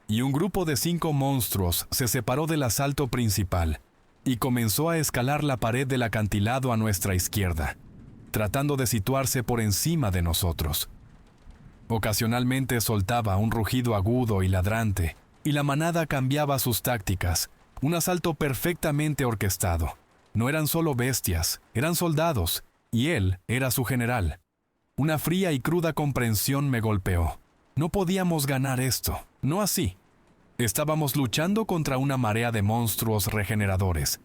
Y un grupo de 5 monstruos se separó del asalto principal y comenzó a escalar la pared del acantilado a nuestra izquierda, tratando de situarse por encima de nosotros. Ocasionalmente soltaba un rugido agudo y ladrante, y la manada cambiaba sus tácticas, un asalto perfectamente orquestado. No eran solo bestias, eran soldados, y él era su general. Una fría y cruda comprensión me golpeó. No podíamos ganar esto, no así. Estábamos luchando contra una marea de monstruos regeneradores,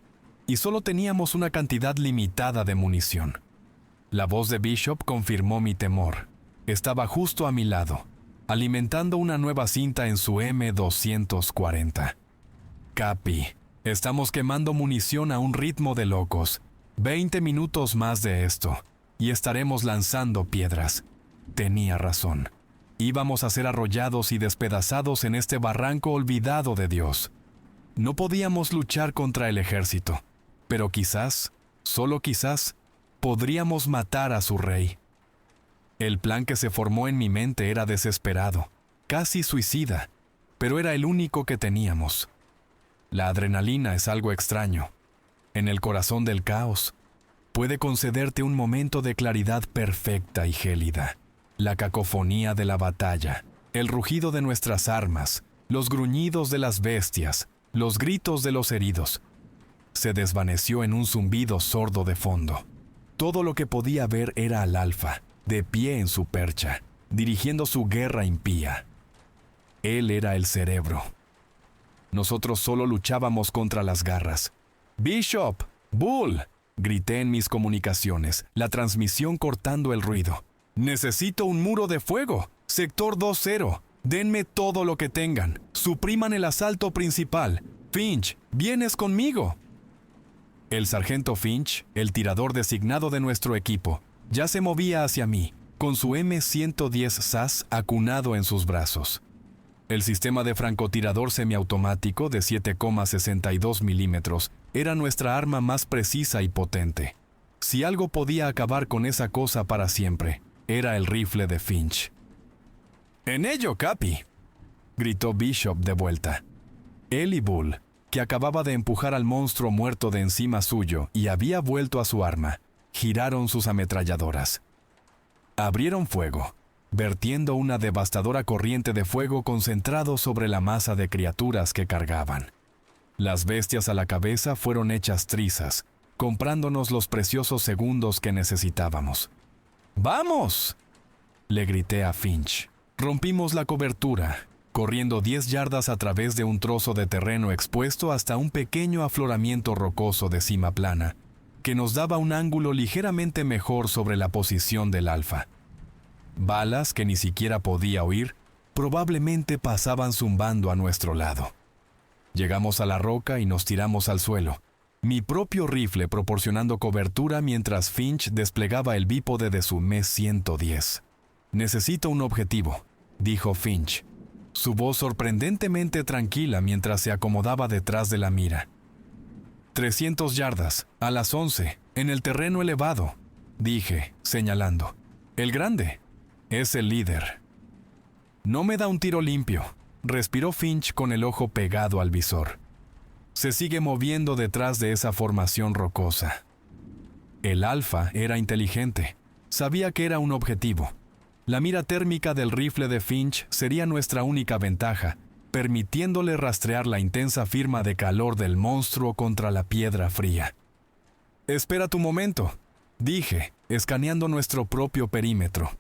y solo teníamos una cantidad limitada de munición. La voz de Bishop confirmó mi temor. Estaba justo a mi lado, alimentando una nueva cinta en su M240. Capi, estamos quemando munición a un ritmo de locos. 20 minutos más de esto, y estaremos lanzando piedras. Tenía razón. Íbamos a ser arrollados y despedazados en este barranco olvidado de Dios. No podíamos luchar contra el ejército, pero quizás, solo quizás, podríamos matar a su rey. El plan que se formó en mi mente era desesperado, casi suicida, pero era el único que teníamos. La adrenalina es algo extraño. En el corazón del caos, puede concederte un momento de claridad perfecta y gélida. La cacofonía de la batalla, el rugido de nuestras armas, los gruñidos de las bestias, los gritos de los heridos, se desvaneció en un zumbido sordo de fondo. Todo lo que podía ver era al alfa, de pie en su percha, dirigiendo su guerra impía. Él era el cerebro. Nosotros solo luchábamos contra las garras. «¡Bishop! ¡Bull!», grité en mis comunicaciones, la transmisión cortando el ruido. «¡Necesito un muro de fuego! Sector 2-0. Denme todo lo que tengan. Supriman el asalto principal. Finch, ¿vienes conmigo?». El sargento Finch, el tirador designado de nuestro equipo, ya se movía hacia mí, con su M110 SAS acunado en sus brazos. El sistema de francotirador semiautomático de 7,62 milímetros era nuestra arma más precisa y potente. Si algo podía acabar con esa cosa para siempre, era el rifle de Finch. «¡En ello, Capi!», gritó Bishop de vuelta. Él y Bull, que acababa de empujar al monstruo muerto de encima suyo y había vuelto a su arma, giraron sus ametralladoras. Abrieron fuego, vertiendo una devastadora corriente de fuego concentrado sobre la masa de criaturas que cargaban. Las bestias a la cabeza fueron hechas trizas, comprándonos los preciosos segundos que necesitábamos. «¡Vamos!», le grité a Finch. Rompimos la cobertura, corriendo 10 yardas a través de un trozo de terreno expuesto hasta un pequeño afloramiento rocoso de cima plana, que nos daba un ángulo ligeramente mejor sobre la posición del alfa. Balas que ni siquiera podía oír, probablemente pasaban zumbando a nuestro lado. Llegamos a la roca y nos tiramos al suelo, mi propio rifle proporcionando cobertura mientras Finch desplegaba el bípode de su M110. «Necesito un objetivo», dijo Finch, su voz sorprendentemente tranquila mientras se acomodaba detrás de la mira. 300 yardas, a las 11, en el terreno elevado, dije, señalando. «El grande. Es el líder». «No me da un tiro limpio», respiró Finch con el ojo pegado al visor. se sigue moviendo detrás de esa formación rocosa. El Alfa era inteligente. Sabía que era un objetivo. La mira térmica del rifle de Finch sería nuestra única ventaja, permitiéndole rastrear la intensa firma de calor del monstruo contra la piedra fría. «Espera tu momento», dije, escaneando nuestro propio perímetro.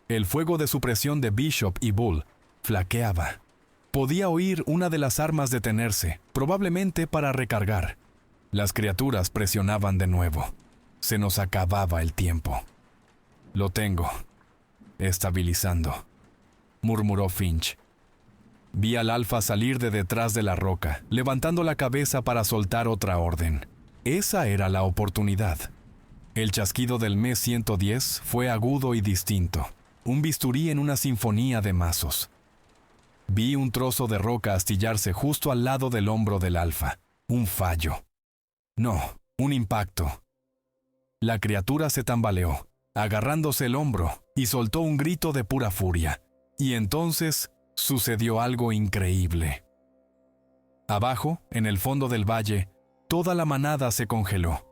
El fuego de supresión de Bishop y Bull flaqueaba. Podía oír una de las armas detenerse, probablemente para recargar. Las criaturas presionaban de nuevo. Se nos acababa el tiempo. «Lo tengo. Estabilizando», murmuró Finch. Vi al Alfa salir de detrás de la roca, levantando la cabeza para soltar otra orden. Esa era la oportunidad. El chasquido del M-110 fue agudo y distinto, un bisturí en una sinfonía de mazos. Vi un trozo de roca astillarse justo al lado del hombro del Alfa. Un fallo. No, un impacto. La criatura se tambaleó, agarrándose el hombro, y soltó un grito de pura furia. Y entonces sucedió algo increíble. Abajo, en el fondo del valle, toda la manada se congeló.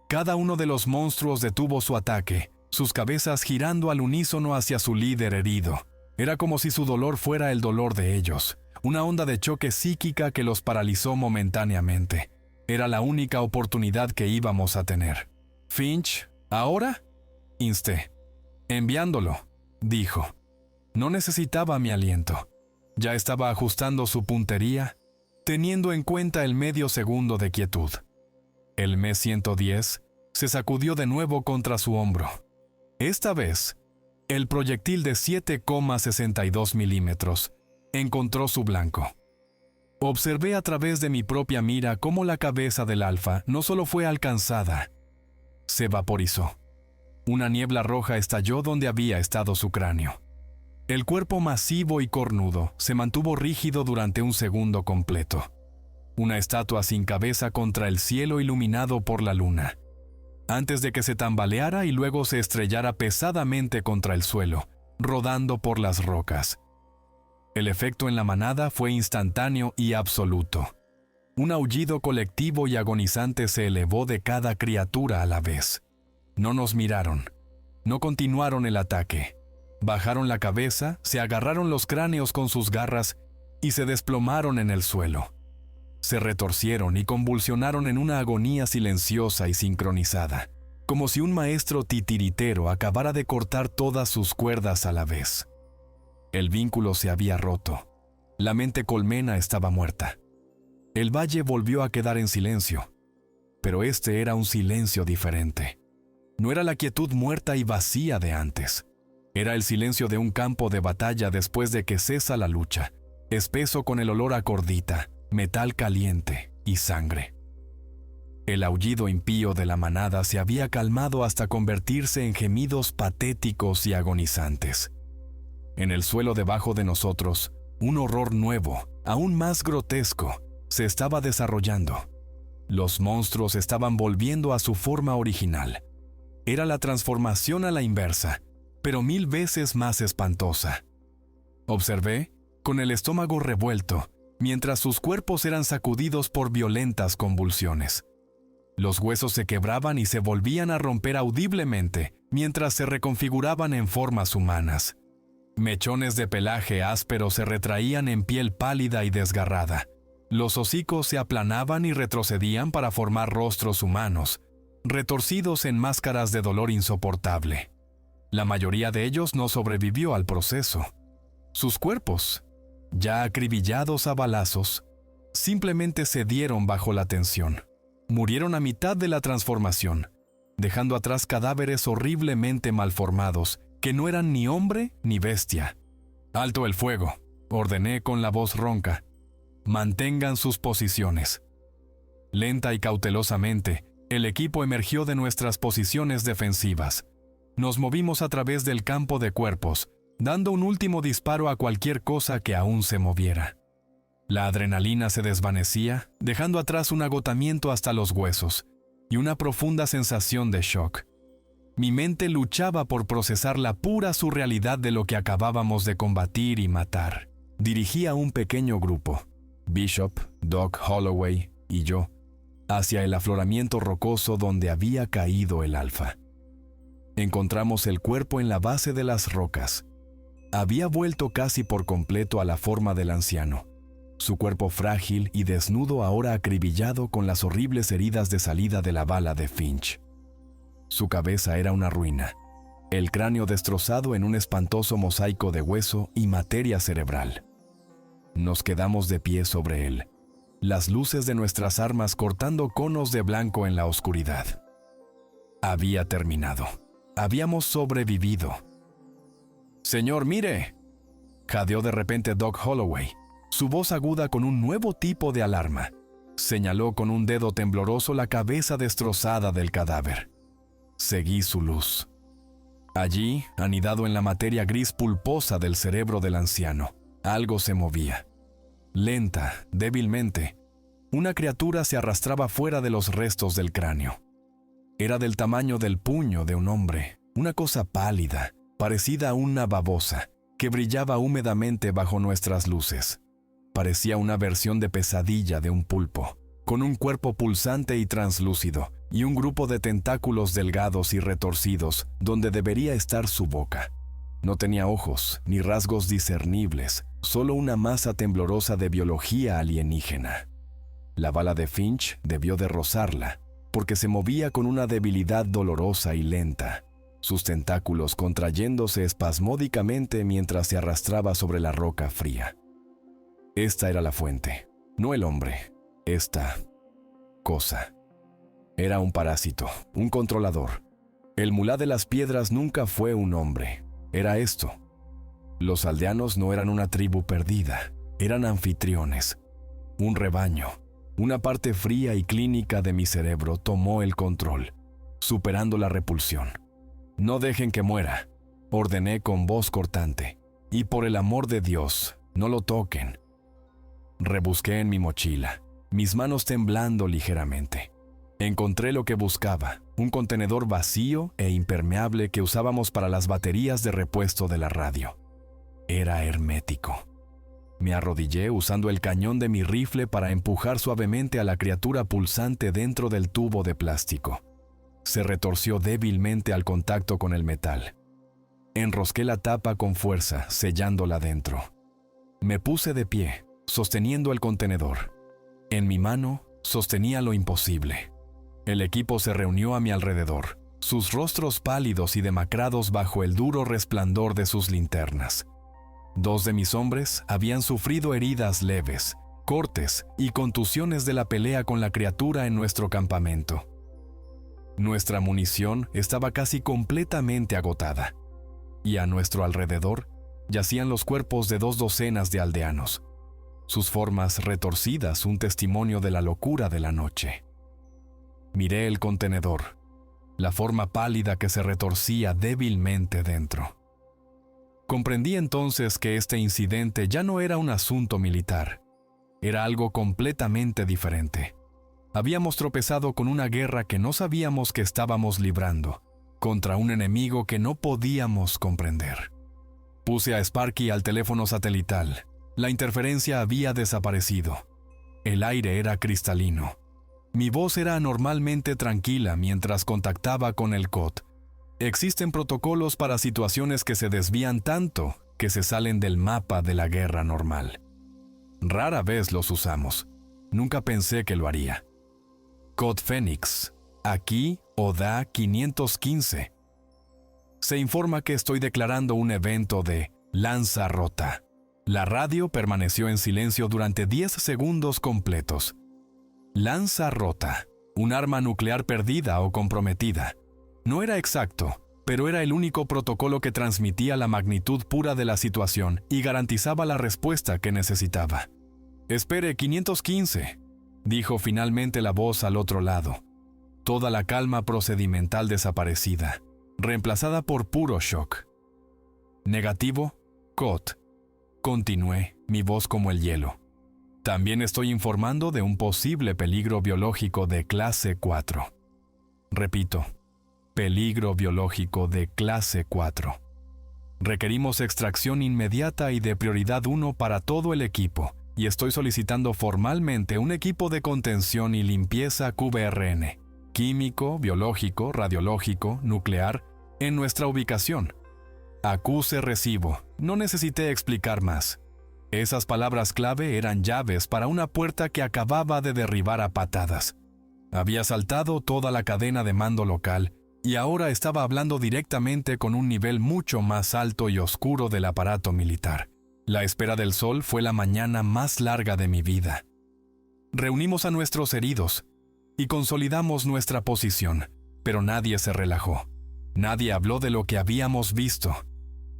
Cada uno de los monstruos detuvo su ataque, sus cabezas girando al unísono hacia su líder herido. Era como si su dolor fuera el dolor de ellos, una onda de choque psíquica que los paralizó momentáneamente. Era la única oportunidad que íbamos a tener. «Finch, ¿ahora?», insté. «Enviándolo», dijo. No necesitaba mi aliento. Ya estaba ajustando su puntería, teniendo en cuenta el medio segundo de quietud. El M-110 se sacudió de nuevo contra su hombro. Esta vez, el proyectil de 7,62 milímetros encontró su blanco. Observé a través de mi propia mira cómo la cabeza del Alfa no solo fue alcanzada, se vaporizó. Una niebla roja estalló donde había estado su cráneo. El cuerpo masivo y cornudo se mantuvo rígido durante un segundo completo. Una estatua sin cabeza contra el cielo iluminado por la luna, antes de que se tambaleara y luego se estrellara pesadamente contra el suelo, rodando por las rocas. El efecto en la manada fue instantáneo y absoluto. Un aullido colectivo y agonizante se elevó de cada criatura a la vez. No nos miraron. No continuaron el ataque. Bajaron la cabeza, se agarraron los cráneos con sus garras y se desplomaron en el suelo. Se retorcieron y convulsionaron en una agonía silenciosa y sincronizada, como si un maestro titiritero acabara de cortar todas sus cuerdas a la vez. El vínculo se había roto. La mente colmena estaba muerta. El valle volvió a quedar en silencio, pero este era un silencio diferente. No era la quietud muerta y vacía de antes. Era el silencio de un campo de batalla después de que cesa la lucha, espeso con el olor a cordita, metal caliente y sangre. El aullido impío de la manada se había calmado hasta convertirse en gemidos patéticos y agonizantes. En el suelo debajo de nosotros, un horror nuevo, aún más grotesco, se estaba desarrollando. Los monstruos estaban volviendo a su forma original. Era la transformación a la inversa, pero 1000 veces más espantosa. Observé, con el estómago revuelto, mientras sus cuerpos eran sacudidos por violentas convulsiones. Los huesos se quebraban y se volvían a romper audiblemente mientras se reconfiguraban en formas humanas. Mechones de pelaje áspero se retraían en piel pálida y desgarrada. Los hocicos se aplanaban y retrocedían para formar rostros humanos, retorcidos en máscaras de dolor insoportable. La mayoría de ellos no sobrevivió al proceso. Sus cuerpos, ya acribillados a balazos, simplemente cedieron bajo la tensión. Murieron a mitad de la transformación, dejando atrás cadáveres horriblemente malformados, que no eran ni hombre ni bestia. «Alto el fuego», ordené con la voz ronca. «Mantengan sus posiciones». Lenta y cautelosamente, el equipo emergió de nuestras posiciones defensivas. Nos movimos a través del campo de cuerpos, dando un último disparo a cualquier cosa que aún se moviera. La adrenalina se desvanecía, dejando atrás un agotamiento hasta los huesos y una profunda sensación de shock. Mi mente luchaba por procesar la pura surrealidad de lo que acabábamos de combatir y matar. Dirigía un pequeño grupo, Bishop, Doc Holloway y yo, hacia el afloramiento rocoso donde había caído el Alfa. Encontramos el cuerpo en la base de las rocas. Había vuelto casi por completo a la forma del anciano, su cuerpo frágil y desnudo ahora acribillado con las horribles heridas de salida de la bala de Finch. Su cabeza era una ruina, el cráneo destrozado en un espantoso mosaico de hueso y materia cerebral. Nos quedamos de pie sobre él, las luces de nuestras armas cortando conos de blanco en la oscuridad. Había terminado. Habíamos sobrevivido. «Señor, mire», jadeó de repente Doc Holloway, su voz aguda con un nuevo tipo de alarma. Señaló con un dedo tembloroso la cabeza destrozada del cadáver. Seguí su luz. Allí, anidado en la materia gris pulposa del cerebro del anciano, algo se movía. Lenta, débilmente, una criatura se arrastraba fuera de los restos del cráneo. Era del tamaño del puño de un hombre, una cosa pálida, parecida a una babosa, que brillaba húmedamente bajo nuestras luces. Parecía una versión de pesadilla de un pulpo, con un cuerpo pulsante y translúcido, y un grupo de tentáculos delgados y retorcidos donde debería estar su boca. No tenía ojos, ni rasgos discernibles, solo una masa temblorosa de biología alienígena. La bala de Finch debió de rozarla, porque se movía con una debilidad dolorosa y lenta, sus tentáculos contrayéndose espasmódicamente mientras se arrastraba sobre la roca fría. Esta era la fuente, no el hombre, esta cosa. Era un parásito, un controlador. El mulá de las piedras nunca fue un hombre, era esto. Los aldeanos no eran una tribu perdida, eran anfitriones, un rebaño. Una parte fría y clínica de mi cerebro tomó el control, superando la repulsión. «No dejen que muera», ordené con voz cortante. «Y por el amor de Dios, no lo toquen». Rebusqué en mi mochila, mis manos temblando ligeramente. Encontré lo que buscaba, un contenedor vacío e impermeable que usábamos para las baterías de repuesto de la radio. Era hermético. Me arrodillé usando el cañón de mi rifle para empujar suavemente a la criatura pulsante dentro del tubo de plástico. Se retorció débilmente al contacto con el metal. Enrosqué la tapa con fuerza, sellándola dentro. Me puse de pie, sosteniendo el contenedor. En mi mano, sostenía lo imposible. El equipo se reunió a mi alrededor, sus rostros pálidos y demacrados bajo el duro resplandor de sus linternas. 2 de mis hombres habían sufrido heridas leves, cortes y contusiones de la pelea con la criatura en nuestro campamento. Nuestra munición estaba casi completamente agotada, y a nuestro alrededor yacían los cuerpos de 2 docenas de aldeanos, sus formas retorcidas un testimonio de la locura de la noche. Miré el contenedor, la forma pálida que se retorcía débilmente dentro. Comprendí entonces que este incidente ya no era un asunto militar. Era algo completamente diferente. Habíamos tropezado con una guerra que no sabíamos que estábamos librando, contra un enemigo que no podíamos comprender. Puse a Sparky al teléfono satelital. La interferencia había desaparecido. El aire era cristalino. Mi voz era anormalmente tranquila mientras contactaba con el COT. Existen protocolos para situaciones que se desvían tanto que se salen del mapa de la guerra normal. Rara vez los usamos. Nunca pensé que lo haría. COT Phoenix, aquí ODA 515. Se informa que estoy declarando un evento de lanza rota. La radio permaneció en silencio durante 10 segundos completos. Lanza rota, un arma nuclear perdida o comprometida. No era exacto, pero era el único protocolo que transmitía la magnitud pura de la situación y garantizaba la respuesta que necesitaba. «Espere, 515», dijo finalmente la voz al otro lado. Toda la calma procedimental desaparecida, reemplazada por puro shock. «Negativo, COT», continué, mi voz como el hielo. «También estoy informando de un posible peligro biológico de clase 4. Repito, peligro biológico de clase 4. Requerimos extracción inmediata y de prioridad 1 para todo el equipo y estoy solicitando formalmente un equipo de contención y limpieza QBRN, químico, biológico, radiológico, nuclear, en nuestra ubicación. Acuse recibo. No necesité explicar más. Esas palabras clave eran llaves para una puerta que acababa de derribar a patadas. Había saltado toda la cadena de mando local y ahora estaba hablando directamente con un nivel mucho más alto y oscuro del aparato militar. La espera del sol fue la mañana más larga de mi vida. Reunimos a nuestros heridos y consolidamos nuestra posición, pero nadie se relajó. Nadie habló de lo que habíamos visto.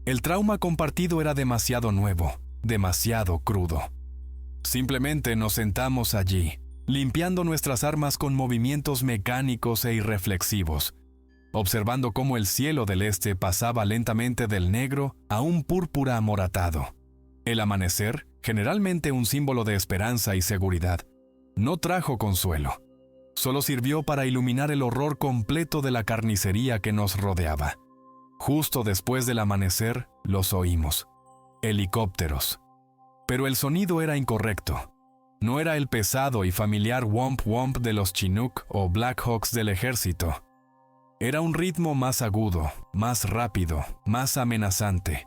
El trauma compartido era demasiado nuevo, demasiado crudo. Simplemente nos sentamos allí, limpiando nuestras armas con movimientos mecánicos e irreflexivos, observando cómo el cielo del este pasaba lentamente del negro a un púrpura amoratado. El amanecer, generalmente un símbolo de esperanza y seguridad, no trajo consuelo. Solo sirvió para iluminar el horror completo de la carnicería que nos rodeaba. Justo después del amanecer, los oímos. Helicópteros. Pero el sonido era incorrecto. No era el pesado y familiar womp womp de los Chinook o Black Hawks del ejército. Era un ritmo más agudo, más rápido, más amenazante.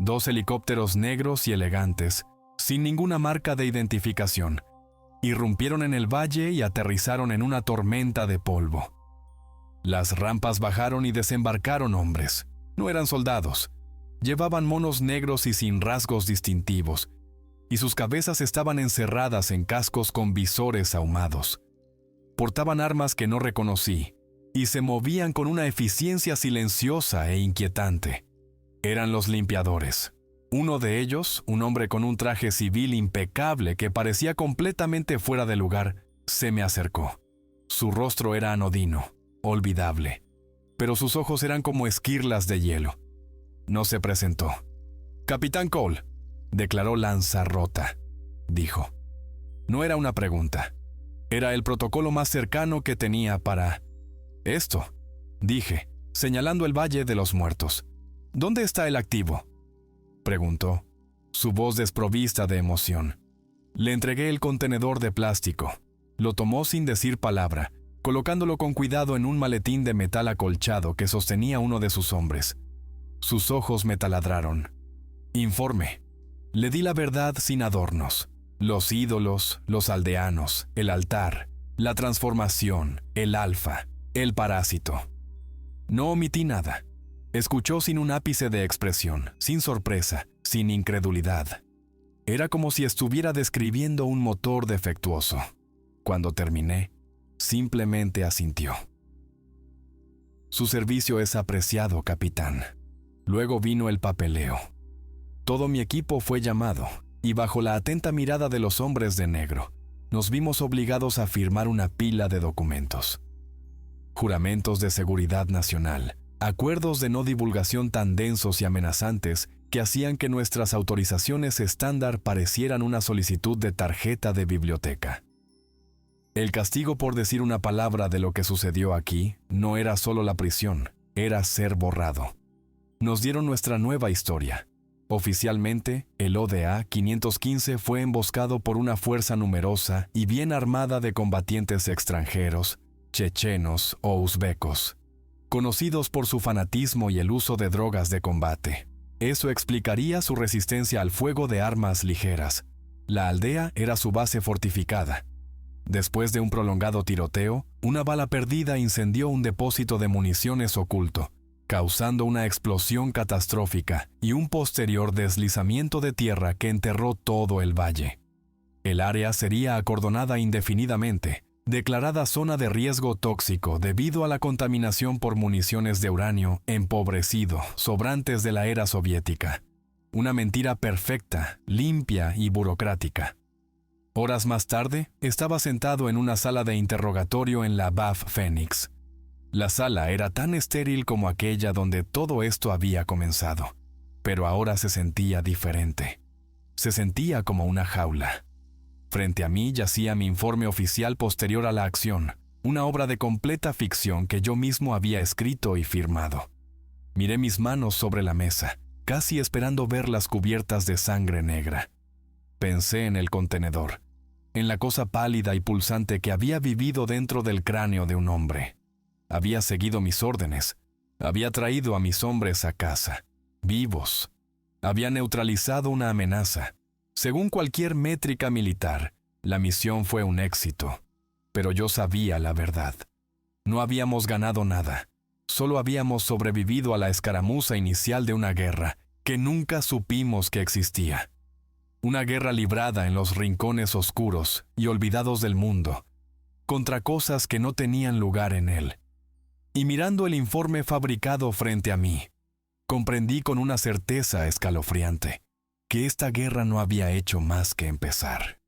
2 helicópteros negros y elegantes, sin ninguna marca de identificación, irrumpieron en el valle y aterrizaron en una tormenta de polvo. Las rampas bajaron y desembarcaron hombres. No eran soldados. Llevaban monos negros y sin rasgos distintivos, y sus cabezas estaban encerradas en cascos con visores ahumados. Portaban armas que no reconocí, y se movían con una eficiencia silenciosa e inquietante. Eran los limpiadores. Uno de ellos, un hombre con un traje civil impecable que parecía completamente fuera de lugar, se me acercó. Su rostro era anodino, olvidable, pero sus ojos eran como esquirlas de hielo. No se presentó. «Capitán Cole», declaró Lanzarrota, dijo. No era una pregunta. Era el protocolo más cercano que tenía para... «Esto», dije, señalando el Valle de los Muertos. «¿Dónde está el activo?», preguntó, su voz desprovista de emoción. Le entregué el contenedor de plástico. Lo tomó sin decir palabra, colocándolo con cuidado en un maletín de metal acolchado que sostenía uno de sus hombres. Sus ojos me taladraron. «Informe». Le di la verdad sin adornos. Los ídolos, los aldeanos, el altar, la transformación, el alfa, el parásito. No omití nada. Escuchó sin un ápice de expresión, sin sorpresa, sin incredulidad. Era como si estuviera describiendo un motor defectuoso. Cuando terminé, simplemente asintió. «Su servicio es apreciado, capitán». Luego vino el papeleo. Todo mi equipo fue llamado, y bajo la atenta mirada de los hombres de negro, nos vimos obligados a firmar una pila de documentos. Juramentos de seguridad nacional, acuerdos de no divulgación tan densos y amenazantes que hacían que nuestras autorizaciones estándar parecieran una solicitud de tarjeta de biblioteca. El castigo por decir una palabra de lo que sucedió aquí no era solo la prisión, era ser borrado. Nos dieron nuestra nueva historia. Oficialmente, el ODA 515 fue emboscado por una fuerza numerosa y bien armada de combatientes extranjeros, chechenos o uzbecos, conocidos por su fanatismo y el uso de drogas de combate. Eso explicaría su resistencia al fuego de armas ligeras. La aldea era su base fortificada. Después de un prolongado tiroteo, una bala perdida incendió un depósito de municiones oculto, causando una explosión catastrófica y un posterior deslizamiento de tierra que enterró todo el valle. El área sería acordonada indefinidamente, declarada zona de riesgo tóxico debido a la contaminación por municiones de uranio empobrecido, sobrantes de la era soviética. Una mentira perfecta, limpia y burocrática. Horas más tarde, estaba sentado en una sala de interrogatorio en la BAF Phoenix. La sala era tan estéril como aquella donde todo esto había comenzado, pero ahora se sentía diferente. Se sentía como una jaula. Frente a mí yacía mi informe oficial posterior a la acción, una obra de completa ficción que yo mismo había escrito y firmado. Miré mis manos sobre la mesa, casi esperando verlas cubiertas de sangre negra. Pensé en el contenedor, en la cosa pálida y pulsante que había vivido dentro del cráneo de un hombre. Había seguido mis órdenes, había traído a mis hombres a casa, vivos. Había neutralizado una amenaza. Según cualquier métrica militar, la misión fue un éxito. Pero yo sabía la verdad. No habíamos ganado nada. Solo habíamos sobrevivido a la escaramuza inicial de una guerra que nunca supimos que existía. Una guerra librada en los rincones oscuros y olvidados del mundo, contra cosas que no tenían lugar en él. Y mirando el informe fabricado frente a mí, comprendí con una certeza escalofriante que esta guerra no había hecho más que empezar.